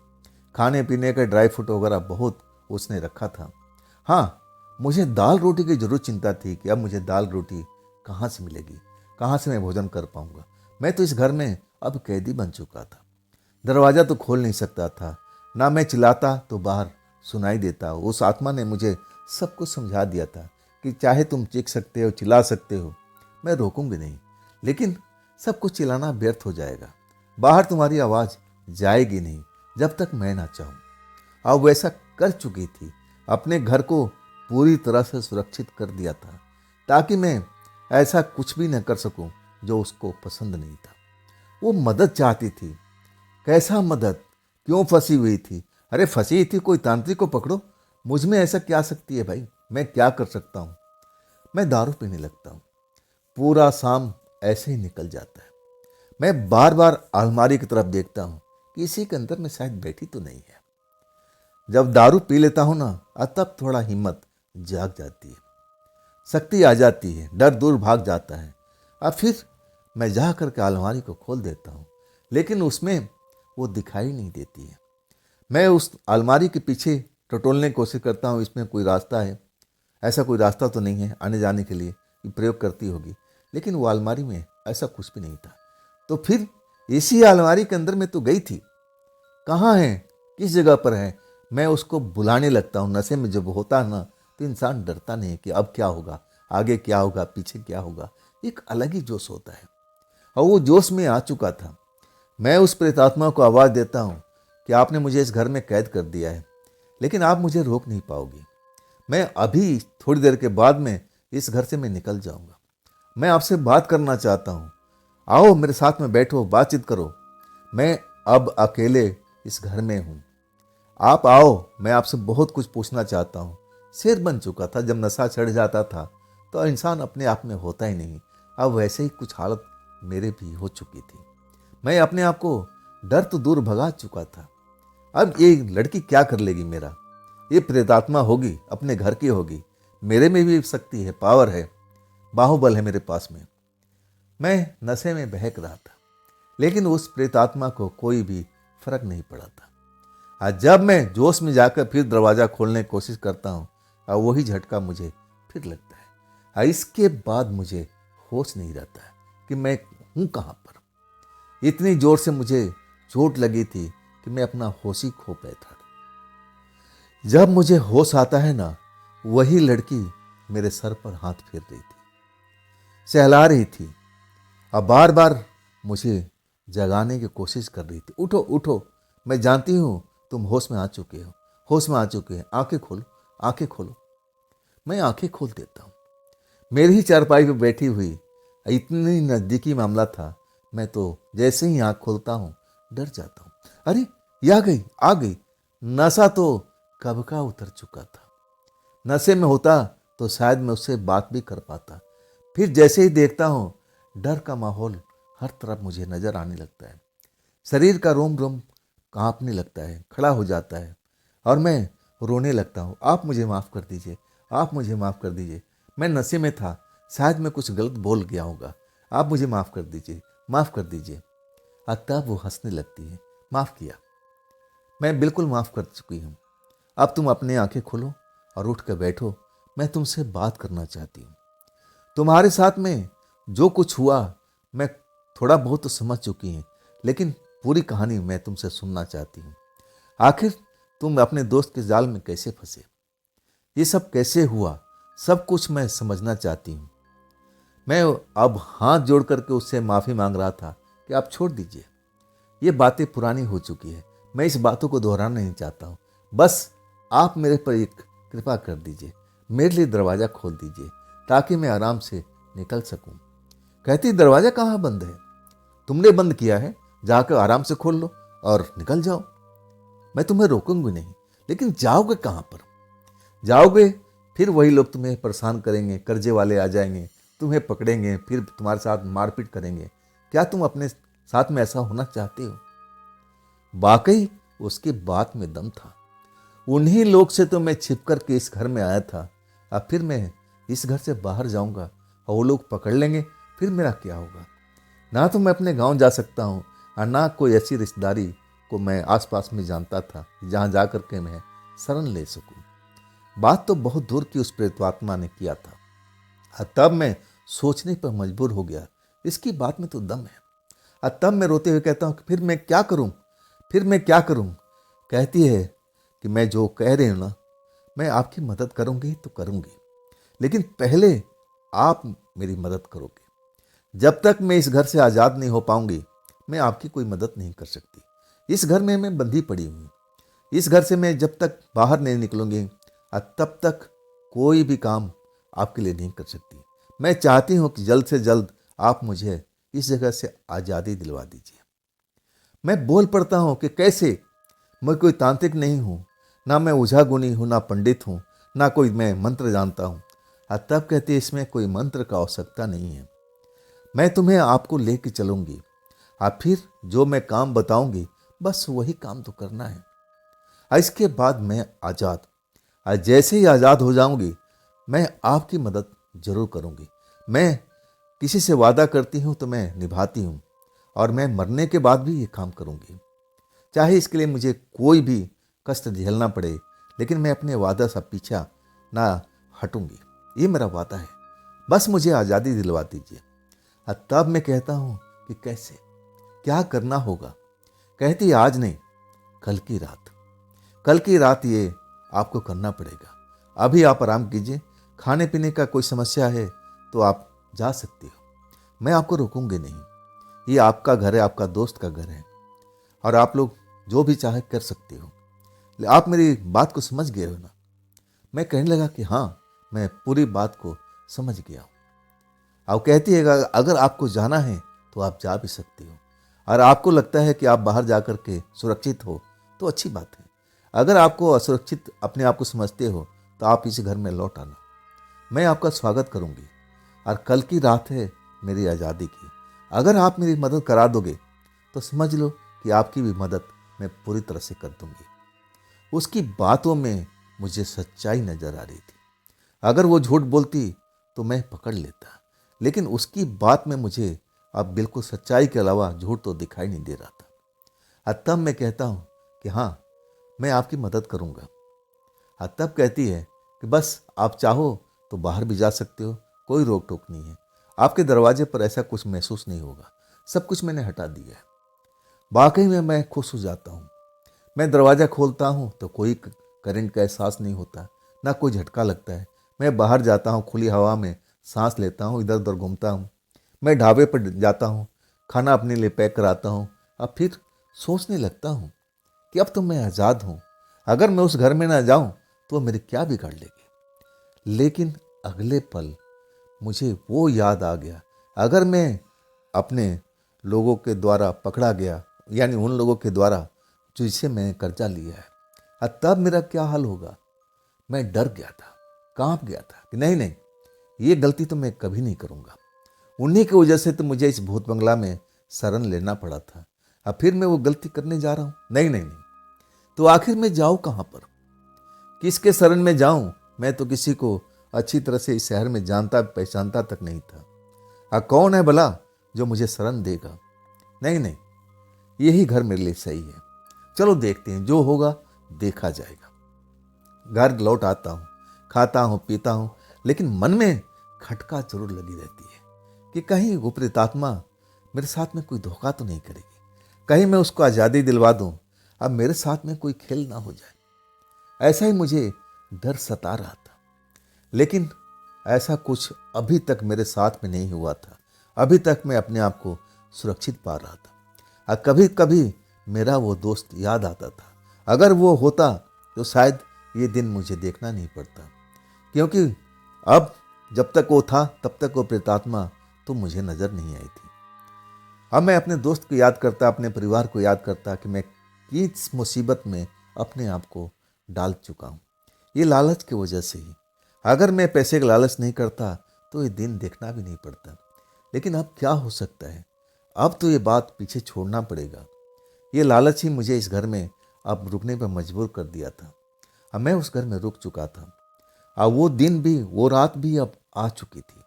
खाने पीने का ड्राई फ्रूट वगैरह बहुत उसने रखा था। हाँ, मुझे दाल रोटी की जरूर चिंता थी कि अब मुझे दाल रोटी कहाँ से मिलेगी, कहाँ से मैं भोजन कर पाऊंगा। मैं तो इस घर में अब कैदी बन चुका था। दरवाज़ा तो खोल नहीं सकता था, ना मैं चिल्लाता तो बाहर सुनाई देता। उस आत्मा ने मुझे सब कुछ समझा दिया था कि चाहे तुम चीख सकते हो, चिल्ला सकते हो, मैं रोकूंगी नहीं, लेकिन सब कुछ चिल्लाना व्यर्थ हो जाएगा। बाहर तुम्हारी आवाज़ जाएगी नहीं जब तक मैं ना चाहूँ। अब वैसा कर चुकी थी, अपने घर को पूरी तरह से सुरक्षित कर दिया था ताकि मैं ऐसा कुछ भी न कर सकूं जो उसको पसंद नहीं था। वो मदद चाहती थी। कैसा मदद? क्यों फंसी हुई थी? अरे फंसी थी, कोई तांत्रिक को पकड़ो। मुझ में ऐसा क्या शक्ति है भाई, मैं क्या कर सकता हूँ? मैं दारू पीने लगता हूँ। पूरा शाम ऐसे ही निकल जाता है। मैं बार बार अलमारी की तरफ देखता हूँ कि इसी के अंदर में शायद बैठी तो नहीं है। जब दारू पी लेता हूँ ना, तब थोड़ा हिम्मत जाग जाती है, शक्ति आ जाती है, डर दूर भाग जाता है। अब फिर मैं जा करके अलमारी को खोल देता हूँ, लेकिन उसमें वो दिखाई नहीं देती है। मैं उस अलमारी के पीछे टटोलने की कोशिश करता हूँ, इसमें कोई रास्ता है। ऐसा कोई रास्ता तो नहीं है आने जाने के लिए, प्रयोग करती होगी, लेकिन वो अलमारी में ऐसा कुछ भी नहीं था। तो फिर इसी अलमारी के अंदर में तो गई थी, कहाँ है, किस जगह पर है? मैं उसको बुलाने लगता हूँ। नशे में जब होता है ना, तो इंसान डरता नहीं कि अब क्या होगा, आगे क्या होगा, पीछे क्या होगा। एक अलग ही जोश होता है और वो जोश में आ चुका था। मैं उस प्रेतात्मा को आवाज़ देता हूँ कि आपने मुझे इस घर में कैद कर दिया है, लेकिन आप मुझे रोक नहीं पाओगे। मैं अभी थोड़ी देर के बाद में इस घर से मैं निकल जाऊँगा। मैं आपसे बात करना चाहता हूँ, आओ मेरे साथ में बैठो, बातचीत करो। मैं अब अकेले इस घर में हूँ, आप आओ, मैं आपसे बहुत कुछ पूछना चाहता हूँ। शेर बन चुका था। जब नशा चढ़ जाता था तो इंसान अपने आप में होता ही नहीं। अब वैसे ही कुछ हालत मेरे भी हो चुकी थी। मैं अपने आप को डर तो दूर भगा चुका था। अब ये लड़की क्या कर लेगी मेरा? ये प्रेतात्मा होगी, अपने घर की होगी। मेरे में भी शक्ति है, पावर है, बाहुबल है मेरे पास में। मैं नशे में बहक रहा था, लेकिन उस प्रेतात्मा को कोई भी फर्क नहीं पड़ा था। आज जब मैं जोश में जाकर फिर दरवाज़ा खोलने की कोशिश करता हूँ और वही झटका मुझे फिर लगता है। इसके बाद मुझे होश नहीं रहता है कि मैं हूँ कहाँ पर। इतनी जोर से मुझे चोट लगी थी कि मैं अपना होश ही खो बैठा। जब मुझे होश आता है ना, वही लड़की मेरे सर पर हाथ फेर रही थी, सहला रही थी और बार बार मुझे जगाने की कोशिश कर रही थी। उठो उठो, मैं जानती हूँ तुम होश में आ चुके हो, होश में आ चुके हैं, आंखें खोलो, आंखें खोलो। मैं आंखें खोल देता हूँ। मेरी ही चारपाई पर बैठी हुई, इतनी नज़दीकी मामला था। मैं तो जैसे ही आंख खोलता हूँ डर जाता हूँ। अरे ये आ गई। नशा तो कब का उतर चुका था। नशे में होता तो शायद मैं उससे बात भी कर पाता। फिर जैसे ही देखता हूँ, डर का माहौल हर तरफ मुझे नजर आने लगता है। शरीर का रोम रोम कांपने लगता है, खड़ा हो जाता है और मैं रोने लगता हूँ। आप मुझे माफ़ कर दीजिए, आप मुझे माफ़ कर दीजिए। मैं नशे में था, शायद मैं कुछ गलत बोल गया होगा। आप मुझे माफ़ कर दीजिए, माफ़ कर दीजिए। और तब वो हंसने लगती है। माफ़ किया, मैं बिल्कुल माफ़ कर चुकी हूँ। अब तुम अपनी आंखें खोलो और उठ कर बैठो। मैं तुमसे बात करना चाहती हूँ। तुम्हारे साथ में जो कुछ हुआ, मैं थोड़ा बहुत तो समझ चुकी हूँ, लेकिन पूरी कहानी मैं तुमसे सुनना चाहती हूँ। आखिर तुम अपने दोस्त के जाल में कैसे फंसे, ये सब कैसे हुआ, सब कुछ मैं समझना चाहती हूँ। मैं अब हाथ जोड़ करके उससे माफ़ी मांग रहा था कि आप छोड़ दीजिए, ये बातें पुरानी हो चुकी है। मैं इस बातों को दोहराना नहीं चाहता हूँ। बस आप मेरे पर एक कृपा कर दीजिए, मेरे लिए दरवाज़ा खोल दीजिए ताकि मैं आराम से निकल सकूं। कहती दरवाज़ा कहाँ बंद है, तुमने बंद किया है, जाकर आराम से खोल लो और निकल जाओ। मैं तुम्हें रोकूंगी नहीं, लेकिन जाओगे कहाँ पर? जाओगे फिर वही लोग तुम्हें परेशान करेंगे, कर्जे वाले आ जाएंगे, तुम्हें पकड़ेंगे, फिर तुम्हारे साथ मारपीट करेंगे। क्या तुम अपने साथ में ऐसा होना चाहते हो? वाकई उसकी बात में दम था। उन्हीं लोग से तो मैं छिप कर के इस घर में आया था। अब फिर मैं इस घर से बाहर जाऊंगा और वो लोग पकड़ लेंगे, फिर मेरा क्या होगा? ना तो मैं अपने गांव जा सकता हूँ और ना कोई ऐसी रिश्तेदारी को मैं आसपास में जानता था जहाँ जा कर के मैं शरण ले सकूँ। बात तो बहुत दूर की उस प्रेतात्मा ने किया था। और तब मैं सोचने पर मजबूर हो गया, इसकी बात में तो दम है। और तब मैं रोते हुए कहता हूँ कि फिर मैं क्या करूँ, फिर मैं क्या करूँ? कहती है कि मैं जो कह रही हूँ ना, मैं आपकी मदद करूँगी तो करूँगी, लेकिन पहले आप मेरी मदद करोगे। जब तक मैं इस घर से आज़ाद नहीं हो पाऊंगी, मैं आपकी कोई मदद नहीं कर सकती। इस घर में मैं बंधी पड़ी हुई हूँ। इस घर से मैं जब तक बाहर नहीं निकलूंगी तब तक कोई भी काम आपके लिए नहीं कर सकती। मैं चाहती हूँ कि जल्द से जल्द आप मुझे इस जगह से आज़ादी दिलवा दीजिए। मैं बोल पड़ता हूँ कि कैसे? मैं कोई तांत्रिक नहीं हूँ, ना मैं ओझा गुनी हूँ, ना पंडित हूँ, ना कोई मैं मंत्र जानता हूँ। तब कहती है इसमें कोई मंत्र का आवश्यकता नहीं है। मैं तुम्हें आपको लेके चलूंगी, और फिर जो मैं काम बताऊंगी बस वही काम तो करना है। इसके बाद मैं आज़ाद, और जैसे ही आज़ाद हो जाऊंगी मैं आपकी मदद जरूर करूंगी। मैं किसी से वादा करती हूँ तो मैं निभाती हूँ, और मैं मरने के बाद भी ये काम करूंगी, चाहे इसके लिए मुझे कोई भी कष्ट झेलना पड़े, लेकिन मैं अपने वादा से पीछा ना हटूंगी। ये मेरा वादा है, बस मुझे आज़ादी दिलवा दीजिए। तब मैं कहता हूँ कि कैसे, क्या करना होगा? कहती आज नहीं, कल की रात, कल की रात ये आपको करना पड़ेगा। अभी आप आराम कीजिए, खाने पीने का कोई समस्या है तो आप जा सकती हो, मैं आपको रोकूंगी नहीं। ये आपका घर है, आपका दोस्त का घर है, और आप लोग जो भी चाहे कर सकते हो। आप मेरी बात को समझ गए हो ना? मैं कहने लगा कि हाँ, मैं पूरी बात को समझ गया हूँ। अब कहती है अगर आपको जाना है तो आप जा भी सकते हो, और आपको लगता है कि आप बाहर जाकर के सुरक्षित हो तो अच्छी बात है। अगर आपको असुरक्षित अपने आप को समझते हो तो आप इस घर में लौट आना, मैं आपका स्वागत करूंगी। और कल की रात है मेरी आज़ादी की। अगर आप मेरी मदद करा दोगे तो समझ लो कि आपकी भी मदद मैं पूरी तरह से कर दूंगी। उसकी बातों में मुझे सच्चाई नजर आ रही थी। अगर वो झूठ बोलती तो मैं पकड़ लेता, लेकिन उसकी बात में मुझे अब बिल्कुल सच्चाई के अलावा झूठ तो दिखाई नहीं दे रहा था। तब मैं कहता हूँ कि हाँ, मैं आपकी मदद करूँगा। तब कहती है कि बस आप चाहो तो बाहर भी जा सकते हो, कोई रोक टोक नहीं है। आपके दरवाजे पर ऐसा कुछ महसूस नहीं होगा, सब कुछ मैंने हटा दिया है। वाकई में मैं खुश हो जाता हूँ। मैं दरवाज़ा खोलता हूँ तो कोई करंट का एहसास नहीं होता, ना कोई झटका लगता है। मैं बाहर जाता हूँ, खुली हवा में सांस लेता हूँ, इधर उधर घूमता हूँ। मैं ढाबे पर जाता हूँ, खाना अपने लिए पैक कराता हूँ। अब फिर सोचने लगता हूँ कि अब तो मैं आज़ाद हूँ। अगर मैं उस घर में ना जाऊँ तो वो मेरी क्या बिगाड़ लेगी। लेकिन अगले पल मुझे वो याद आ गया, अगर मैं अपने लोगों के द्वारा पकड़ा गया, यानी उन लोगों के द्वारा जिससे मैंने कर्जा लिया है, तब मेरा क्या हाल होगा। मैं डर गया था, कांप गया था कि नहीं नहीं, ये गलती तो मैं कभी नहीं करूँगा। उन्हीं की वजह से तो मुझे इस भूत बंगला में शरण लेना पड़ा था। अब फिर मैं वो गलती करने जा रहा हूँ। नहीं नहीं नहीं, तो आखिर मैं जाऊँ कहाँ पर, किसके शरण में जाऊँ। मैं तो किसी को अच्छी तरह से इस शहर में जानता पहचानता तक नहीं था। कौन है भला जो मुझे शरण देगा। नहीं नहीं, यही घर मेरे लिए सही है। चलो देखते हैं, जो होगा देखा जाएगा। घर लौट आता हूँ, खाता हूँ, पीता हूँ, लेकिन मन में खटका जरूर लगी रहती है कि कहीं वो प्रेतात्मा मेरे साथ में कोई धोखा तो नहीं करेगी, कहीं मैं उसको आज़ादी दिलवा दूँ, अब मेरे साथ में कोई खेल ना हो जाए। ऐसा ही मुझे डर सता रहा था। लेकिन ऐसा कुछ अभी तक मेरे साथ में नहीं हुआ था। अभी तक मैं अपने आप को सुरक्षित पा रहा था। कभी कभी मेरा वो दोस्त याद आता था। अगर वो होता तो शायद ये दिन मुझे देखना नहीं पड़ता, क्योंकि अब जब तक वो था तब तक वो प्रेतात्मा तो मुझे नज़र नहीं आई थी। अब मैं अपने दोस्त को याद करता, अपने परिवार को याद करता कि मैं किस मुसीबत में अपने आप को डाल चुका हूँ, ये लालच की वजह से ही। अगर मैं पैसे का लालच नहीं करता तो ये दिन देखना भी नहीं पड़ता। लेकिन अब क्या हो सकता है, अब तो ये बात पीछे छोड़ना पड़ेगा। ये लालच ही मुझे इस घर में अब रुकने पर मजबूर कर दिया था। अब मैं उस घर में रुक चुका था। अब वो दिन भी, वो रात भी अब आ चुकी थी,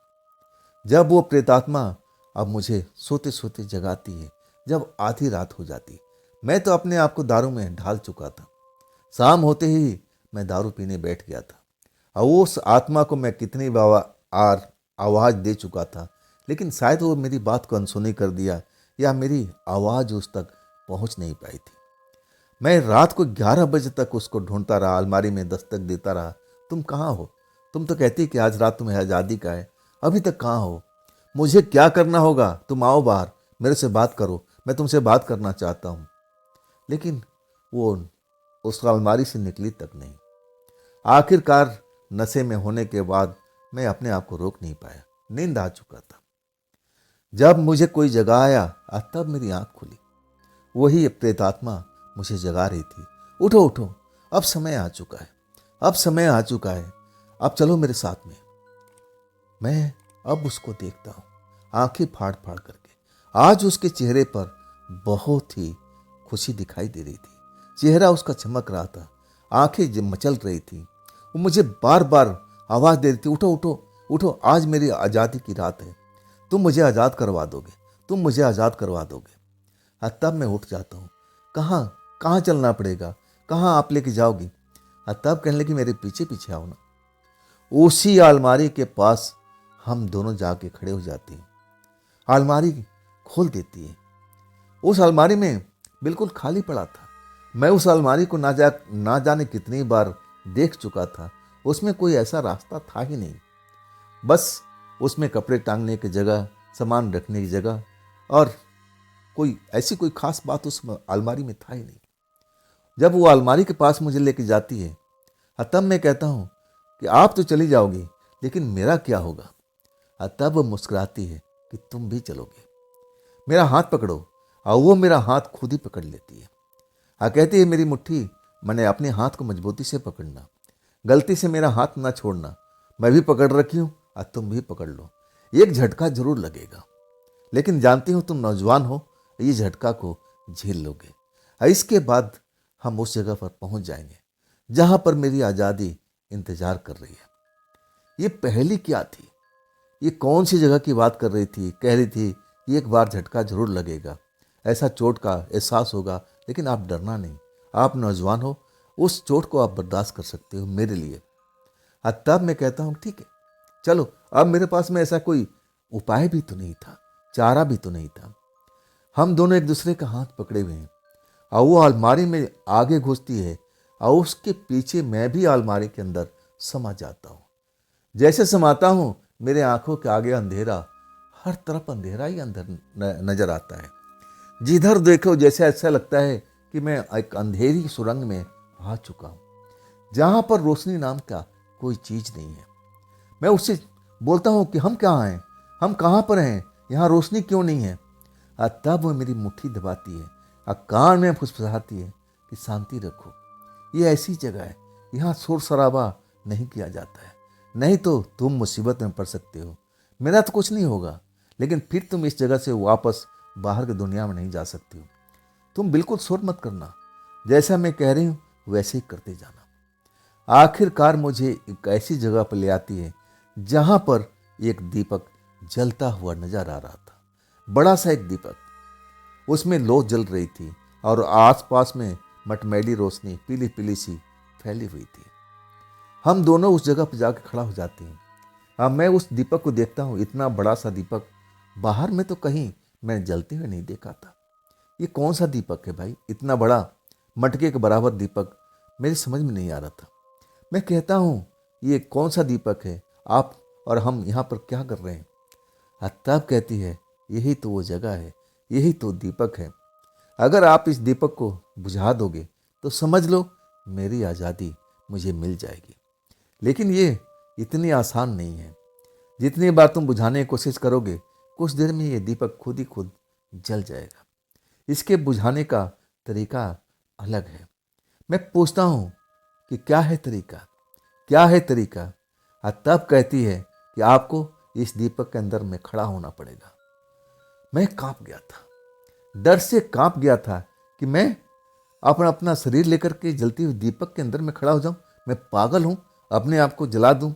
जब वो प्रेतात्मा अब मुझे सोते सोते जगाती है, जब आधी रात हो जाती। मैं तो अपने आप को दारू में ढाल चुका था। शाम होते ही मैं दारू पीने बैठ गया था। और उस आत्मा को मैं कितनी बार आवाज़ दे चुका था, लेकिन शायद वो मेरी बात को अनसुनी कर दिया, या मेरी आवाज़ उस तक पहुंच नहीं पाई थी। मैं रात को 11 बजे तक उसको ढूंढता रहा, अलमारी में दस्तक देता रहा। तुम कहाँ हो? तुम तो कहती कि आज रात तुम्हें आज़ादी का है, अभी तक कहाँ हो? मुझे क्या करना होगा? तुम आओ बाहर, मेरे से बात करो, मैं तुमसे बात करना चाहता हूँ। लेकिन वो उस अलमारी से निकली तक नहीं। आखिरकार नशे में होने के बाद मैं अपने आप को रोक नहीं पाया, नींद आ चुका था। जब मुझे कोई जगाया तब मेरी आंख खुली। वही प्रेतात्मा मुझे जगा रही थी। उठो उठो, अब समय आ चुका है, अब समय आ चुका है, अब चलो मेरे साथ में। मैं अब उसको देखता हूँ, आंखें फाड़ फाड़ करके। आज उसके चेहरे पर बहुत ही खुशी दिखाई दे रही थी। चेहरा उसका चमक रहा था, आंखें मचल रही थी। वो मुझे बार बार आवाज़ दे रही थी, उठो उठो उठो, आज मेरी आज़ादी की रात है, तुम मुझे आज़ाद करवा दोगे, तुम मुझे आज़ाद करवा दोगे। तब मैं उठ जाता हूँ। कहाँ कहाँ चलना पड़ेगा, कहाँ आप लेके जाओगी? तब कहने लगी मेरे पीछे पीछे आओ ना। उसी अलमारी के पास हम दोनों जाके खड़े हो जाते हैं। अलमारी खोल देती है। उस अलमारी में बिल्कुल खाली पड़ा था। मैं उस अलमारी को ना जाने कितनी बार देख चुका था। उसमें कोई ऐसा रास्ता था ही नहीं। बस उसमें कपड़े टांगने की जगह, सामान रखने की जगह, और कोई खास बात उस अलमारी में था ही नहीं। जब वो अलमारी के पास मुझे लेके जाती है, तब मैं कहता हूँ कि आप तो चली जाओगी, लेकिन मेरा क्या होगा? तब वो मुस्कुराती है कि तुम भी चलोगे, मेरा हाथ पकड़ो। और वो मेरा हाथ खुद ही पकड़ लेती है। कहती है मेरी मुट्ठी मैंने अपने हाथ को मजबूती से पकड़ना, गलती से मेरा हाथ ना छोड़ना, मैं भी पकड़ रखी हूँ और तुम भी पकड़ लो। एक झटका जरूर लगेगा, लेकिन जानती हूँ तुम नौजवान हो, ये झटका को झेल लोगे। इसके बाद हम उस जगह पर पहुंच जाएंगे जहां पर मेरी आज़ादी इंतजार कर रही है। ये पहली क्या थी? ये कौन सी जगह की बात कर रही थी? कह रही थी कि एक बार झटका जरूर लगेगा, ऐसा चोट का एहसास होगा, लेकिन आप डरना नहीं। आप नौजवान हो, उस चोट को आप बर्दाश्त कर सकते हो मेरे लिए। तब मैं कहता हूँ ठीक है, चलो। अब मेरे पास में ऐसा कोई उपाय भी तो नहीं था, चारा भी तो नहीं था। हम दोनों एक दूसरे का हाथ पकड़े हुए हैं और वो अलमारी में आगे घुसती है और उसके पीछे मैं भी अलमारी के अंदर समा जाता हूँ। जैसे समाता हूँ, मेरे आंखों के आगे अंधेरा, हर तरफ अंधेरा ही अंदर नजर आता है। जिधर देखो जैसे ऐसा लगता है कि मैं एक अंधेरी सुरंग में आ चुका हूँ, जहां पर रोशनी नाम का कोई चीज नहीं है। मैं उससे बोलता हूँ कि हम कहाँ हैं, हम कहाँ पर हैं, यहाँ रोशनी क्यों नहीं है। तब वो मेरी मुट्ठी दबाती है और कान में फुसफुसाती है कि शांति रखो, ये ऐसी जगह है, यहाँ शोर शराबा नहीं किया जाता है, नहीं तो तुम मुसीबत में पड़ सकते हो। मेरा तो कुछ नहीं होगा, लेकिन फिर तुम इस जगह से वापस बाहर की दुनिया में नहीं जा सकती हो। तुम बिल्कुल शोर मत करना, जैसा मैं कह रही हूँ वैसे ही करते जाना। आखिरकार मुझे एक ऐसी जगह पर ले आती है जहां पर एक दीपक जलता हुआ नजर आ रहा था। बड़ा सा एक दीपक, उसमें लौ जल रही थी और आसपास में मटमैली रोशनी पीली पीली सी फैली हुई थी। हम दोनों उस जगह पर जाकर खड़ा हो जाते हैं। अब मैं उस दीपक को देखता हूँ, इतना बड़ा सा दीपक, बाहर में तो कहीं मैं जलते हुए नहीं देखा था। ये कौन सा दीपक है भाई, इतना बड़ा, मटके के बराबर दीपक, मेरी समझ में नहीं आ रहा था। मैं कहता हूँ ये कौन सा दीपक है, आप और हम यहाँ पर क्या कर रहे हैं। तब कहती है यही तो वो जगह है, यही तो दीपक है। अगर आप इस दीपक को बुझा दोगे तो समझ लो मेरी आज़ादी मुझे मिल जाएगी। लेकिन ये इतनी आसान नहीं है। जितनी बार तुम बुझाने की कोशिश करोगे, कुछ देर में ये दीपक खुद ही खुद जल जाएगा। इसके बुझाने का तरीका अलग है। मैं पूछता हूँ कि क्या है तरीका, क्या है तरीका। तब कहती है कि आपको इस दीपक के अंदर में खड़ा होना पड़ेगा। मैं कांप गया था, डर से कांप गया था कि मैं अपना अपना शरीर लेकर के जलती हुई दीपक के अंदर में खड़ा हो जाऊं। मैं पागल हूं, अपने आप को जला दूं।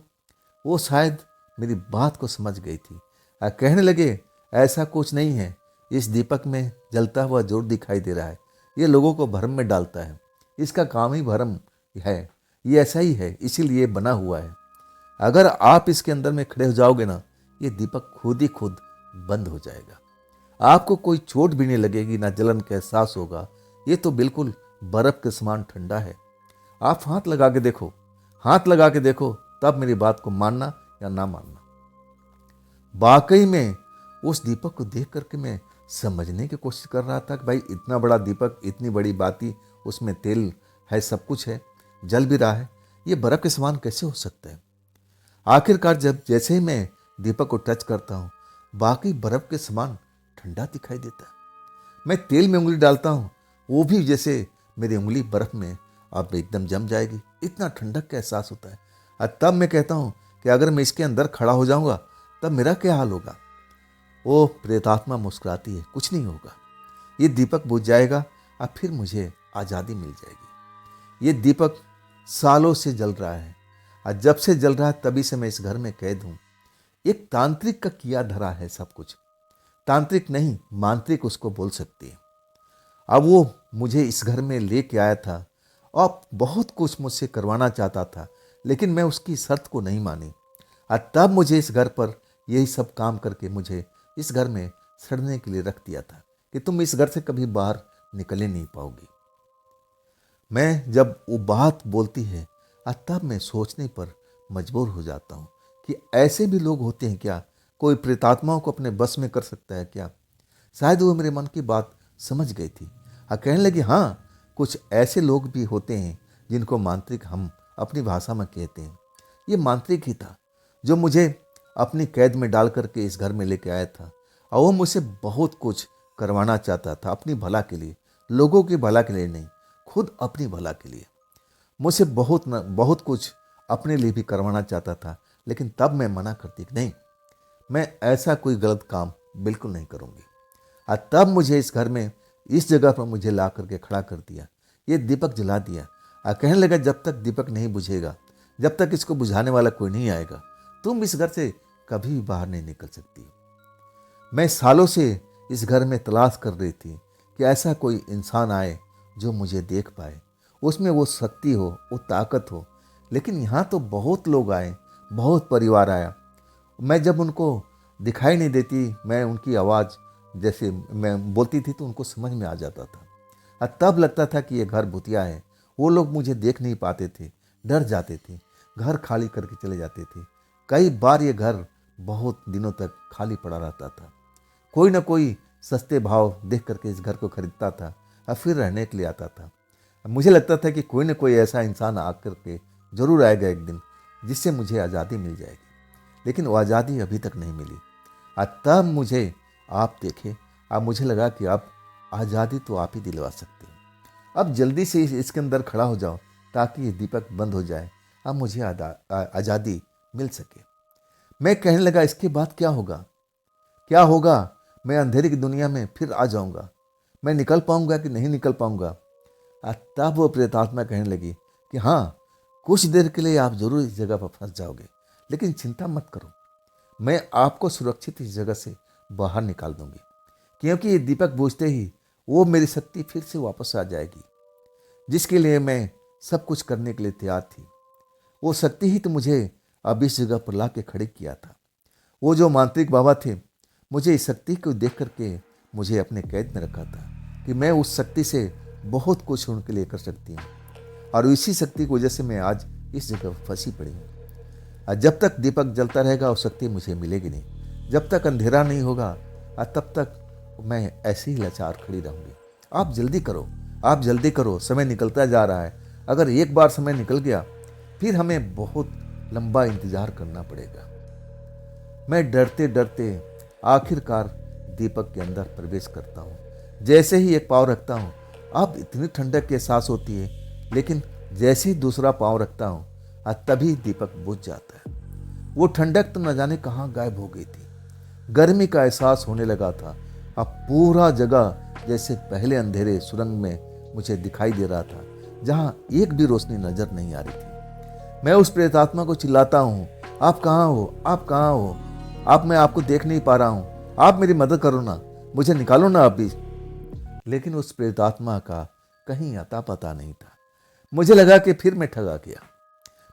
वो शायद मेरी बात को समझ गई थी और कहने लगे ऐसा कुछ नहीं है, इस दीपक में जलता हुआ जोर दिखाई दे रहा है, ये लोगों को भ्रम में डालता है, इसका काम ही भ्रम है, ये ऐसा ही है, इसीलिए बना हुआ है। अगर आप इसके अंदर में खड़े हो जाओगे ना, ये दीपक खुद ही खुद बंद हो जाएगा। आपको कोई चोट भी नहीं लगेगी, ना जलन का एहसास होगा। ये तो बिल्कुल बर्फ के समान ठंडा है। आप हाथ लगा के देखो, हाथ लगा के देखो, तब मेरी बात को मानना या ना मानना। वाकई में उस दीपक को देख करके मैं समझने की कोशिश कर रहा था कि भाई इतना बड़ा दीपक, इतनी बड़ी बाती, उसमें तेल है, सब कुछ है, जल भी रहा है, ये बर्फ के समान कैसे हो सकता है। आखिरकार जब जैसे ही मैं दीपक को टच करता हूँ, बाकी बर्फ के समान ठंडा दिखाई देता है। मैं तेल में उंगली डालता हूँ, वो भी जैसे मेरी उंगली बर्फ में अब एकदम जम जाएगी, इतना ठंडक का एहसास होता है। और तब मैं कहता हूँ कि अगर मैं इसके अंदर खड़ा हो जाऊंगा तब मेरा क्या हाल होगा। वो प्रेतात्मा मुस्कुराती है, कुछ नहीं होगा, ये दीपक बुझ जाएगा और फिर मुझे आज़ादी मिल जाएगी। ये दीपक सालों से जल रहा है और जब से जल रहा है तभी से मैं इस घर में कैद हूँ। एक तांत्रिक का किया धरा है सब कुछ, तांत्रिक नहीं मांत्रिक उसको बोल सकती है। अब वो मुझे इस घर में लेके आया था और बहुत कुछ मुझसे करवाना चाहता था, लेकिन मैं उसकी शर्त को नहीं मानी। और तब मुझे इस घर पर यही सब काम करके मुझे इस घर में सड़ने के लिए रख दिया था कि तुम इस घर से कभी बाहर निकल ही नहीं पाओगी। मैं जब वो बात बोलती है तब मैं सोचने पर मजबूर हो जाता हूँ कि ऐसे भी लोग होते हैं क्या, कोई प्रेतात्माओं को अपने बस में कर सकता है क्या। शायद वो मेरे मन की बात समझ गई थी और कहने लगी हाँ, कुछ ऐसे लोग भी होते हैं जिनको मांत्रिक हम अपनी भाषा में कहते हैं। ये मांत्रिक ही था जो मुझे अपनी कैद में डाल करके इस घर में लेके आया था और वो मुझसे बहुत कुछ करवाना चाहता था अपनी भला के लिए, लोगों की भला के लिए नहीं, खुद अपनी भला के लिए। मुझसे बहुत कुछ अपने लिए भी करवाना चाहता था, लेकिन तब मैं मना करती कि नहीं, मैं ऐसा कोई गलत काम बिल्कुल नहीं करूँगी। और तब मुझे इस घर में इस जगह पर मुझे ला करके खड़ा कर दिया, ये दीपक जला दिया और कहने लगा जब तक दीपक नहीं बुझेगा, जब तक इसको बुझाने वाला कोई नहीं आएगा, तुम इस घर से कभी भी बाहर नहीं निकल सकती। मैं सालों से इस घर में तलाश कर रही थी कि ऐसा कोई इंसान आए जो मुझे देख पाए, उसमें वो शक्ति हो, वो ताकत हो। लेकिन यहाँ तो बहुत लोग आए, बहुत परिवार आया। मैं जब उनको दिखाई नहीं देती, मैं उनकी आवाज़ जैसे मैं बोलती थी तो उनको समझ में आ जाता था। और तब लगता था कि ये घर भूतिया है। वो लोग मुझे देख नहीं पाते थे, डर जाते थे, घर खाली करके चले जाते थे। कई बार ये घर बहुत दिनों तक खाली पड़ा रहता था। कोई ना कोई सस्ते भाव देख करके इस घर को खरीदता था और फिर रहने के लिए आता था। मुझे लगता था कि कोई ना कोई ऐसा इंसान आकर के जरूर आएगा एक दिन, जिससे मुझे आज़ादी मिल जाएगी। लेकिन वो आज़ादी अभी तक नहीं मिली। और तब मुझे आप देखे, अब मुझे लगा कि अब आज़ादी तो आप ही दिलवा सकते हो। अब जल्दी से इसके अंदर खड़ा हो जाओ ताकि ये दीपक बंद हो जाए, अब मुझे आज़ादी मिल सके। मैं कहने लगा, इसके बाद क्या होगा? क्या होगा? मैं अंधेरे की दुनिया में फिर आ जाऊंगा, मैं निकल पाऊंगा कि नहीं निकल पाऊंगा? तब वो प्रेतात्मा कहने लगी कि हाँ, कुछ देर के लिए आप जरूर इस जगह पर फंस जाओगे, लेकिन चिंता मत करो, मैं आपको सुरक्षित इस जगह से बाहर निकाल दूंगी। क्योंकि ये दीपक बुझते ही वो मेरी शक्ति फिर से वापस आ जाएगी, जिसके लिए मैं सब कुछ करने के लिए तैयार थी। वो शक्ति ही तो मुझे अब इस जगह पर ला के खड़े किया था। वो जो मांत्रिक बाबा थे, मुझे इस शक्ति को देख करके मुझे अपने कैद में रखा था कि मैं उस शक्ति से बहुत कुछ उनके लिए कर सकती हूँ। और इसी शक्ति की वजह से मैं आज इस जगह फंसी पड़ी हूँ। और जब तक दीपक जलता रहेगा वो शक्ति मुझे मिलेगी नहीं। जब तक अंधेरा नहीं होगा तब तक मैं ऐसे ही लाचार खड़ी रहूँगी। आप जल्दी करो, आप जल्दी करो, समय निकलता जा रहा है। अगर एक बार समय निकल गया फिर हमें बहुत लंबा इंतजार करना पड़ेगा। मैं डरते डरते आखिरकार दीपक के अंदर प्रवेश करता हूँ। जैसे ही एक पाँव रखता हूँ, अब इतनी ठंडक की एहसास होती है, लेकिन जैसे ही दूसरा पाँव रखता हूँ तभी दीपक बुझ जाता है। वो ठंडक तो न जाने कहाँ गायब हो गई थी। गर्मी का एहसास होने लगा था। अब पूरा जगह जैसे पहले अंधेरे सुरंग में मुझे दिखाई दे रहा था, जहाँ एक भी रोशनी नजर नहीं आ रही थी। मैं उस प्रेतात्मा को चिल्लाता हूँ, आप कहाँ हो, आप कहाँ हो? आप, मैं आपको देख नहीं पा रहा हूँ, आप मेरी मदद करो ना, मुझे निकालो ना अभी। लेकिन उस प्रेतात्मा का कहीं अता पता नहीं था। मुझे लगा कि फिर मैं ठगा गया,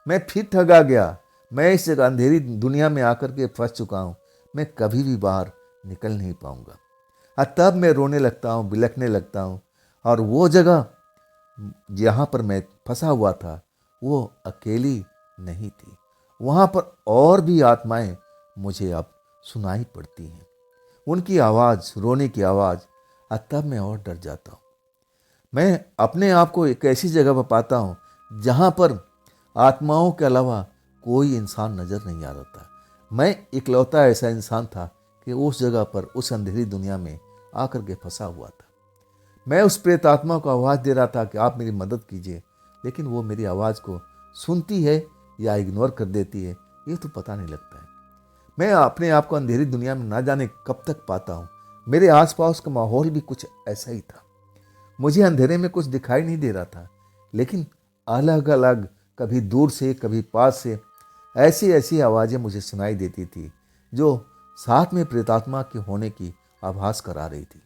मैं फिर ठगा गया। मैं इस जगह अंधेरी दुनिया में आकर के फंस चुका हूँ, मैं कभी भी बाहर निकल नहीं पाऊंगा। और तब मैं रोने लगता हूँ, बिलखने लगता हूँ। और वो जगह जहाँ पर मैं फंसा हुआ था वो अकेली नहीं थी, वहाँ पर और भी आत्माएं मुझे अब सुनाई पड़ती हैं, उनकी आवाज़, रोने की आवाज़। और तब मैं और डर जाता हूँ। मैं अपने आप को एक ऐसी जगह पर पाता हूँ जहाँ पर आत्माओं के अलावा कोई इंसान नजर नहीं आ रहा था। मैं इकलौता ऐसा इंसान था कि उस जगह पर, उस अंधेरी दुनिया में आकर के फंसा हुआ था। मैं उस प्रेत आत्मा को आवाज़ दे रहा था कि आप मेरी मदद कीजिए, लेकिन वो मेरी आवाज़ को सुनती है या इग्नोर कर देती है, ये तो पता नहीं लगता है। मैं अपने आप को अंधेरी दुनिया में ना जाने कब तक पाता हूँ। मेरे आसपास का माहौल भी कुछ ऐसा ही था। मुझे अंधेरे में कुछ दिखाई नहीं दे रहा था, लेकिन अलग अलग, कभी दूर से कभी पास से ऐसी ऐसी आवाज़ें मुझे सुनाई देती थी जो साथ में प्रेतात्मा के होने की आभास करा रही थी।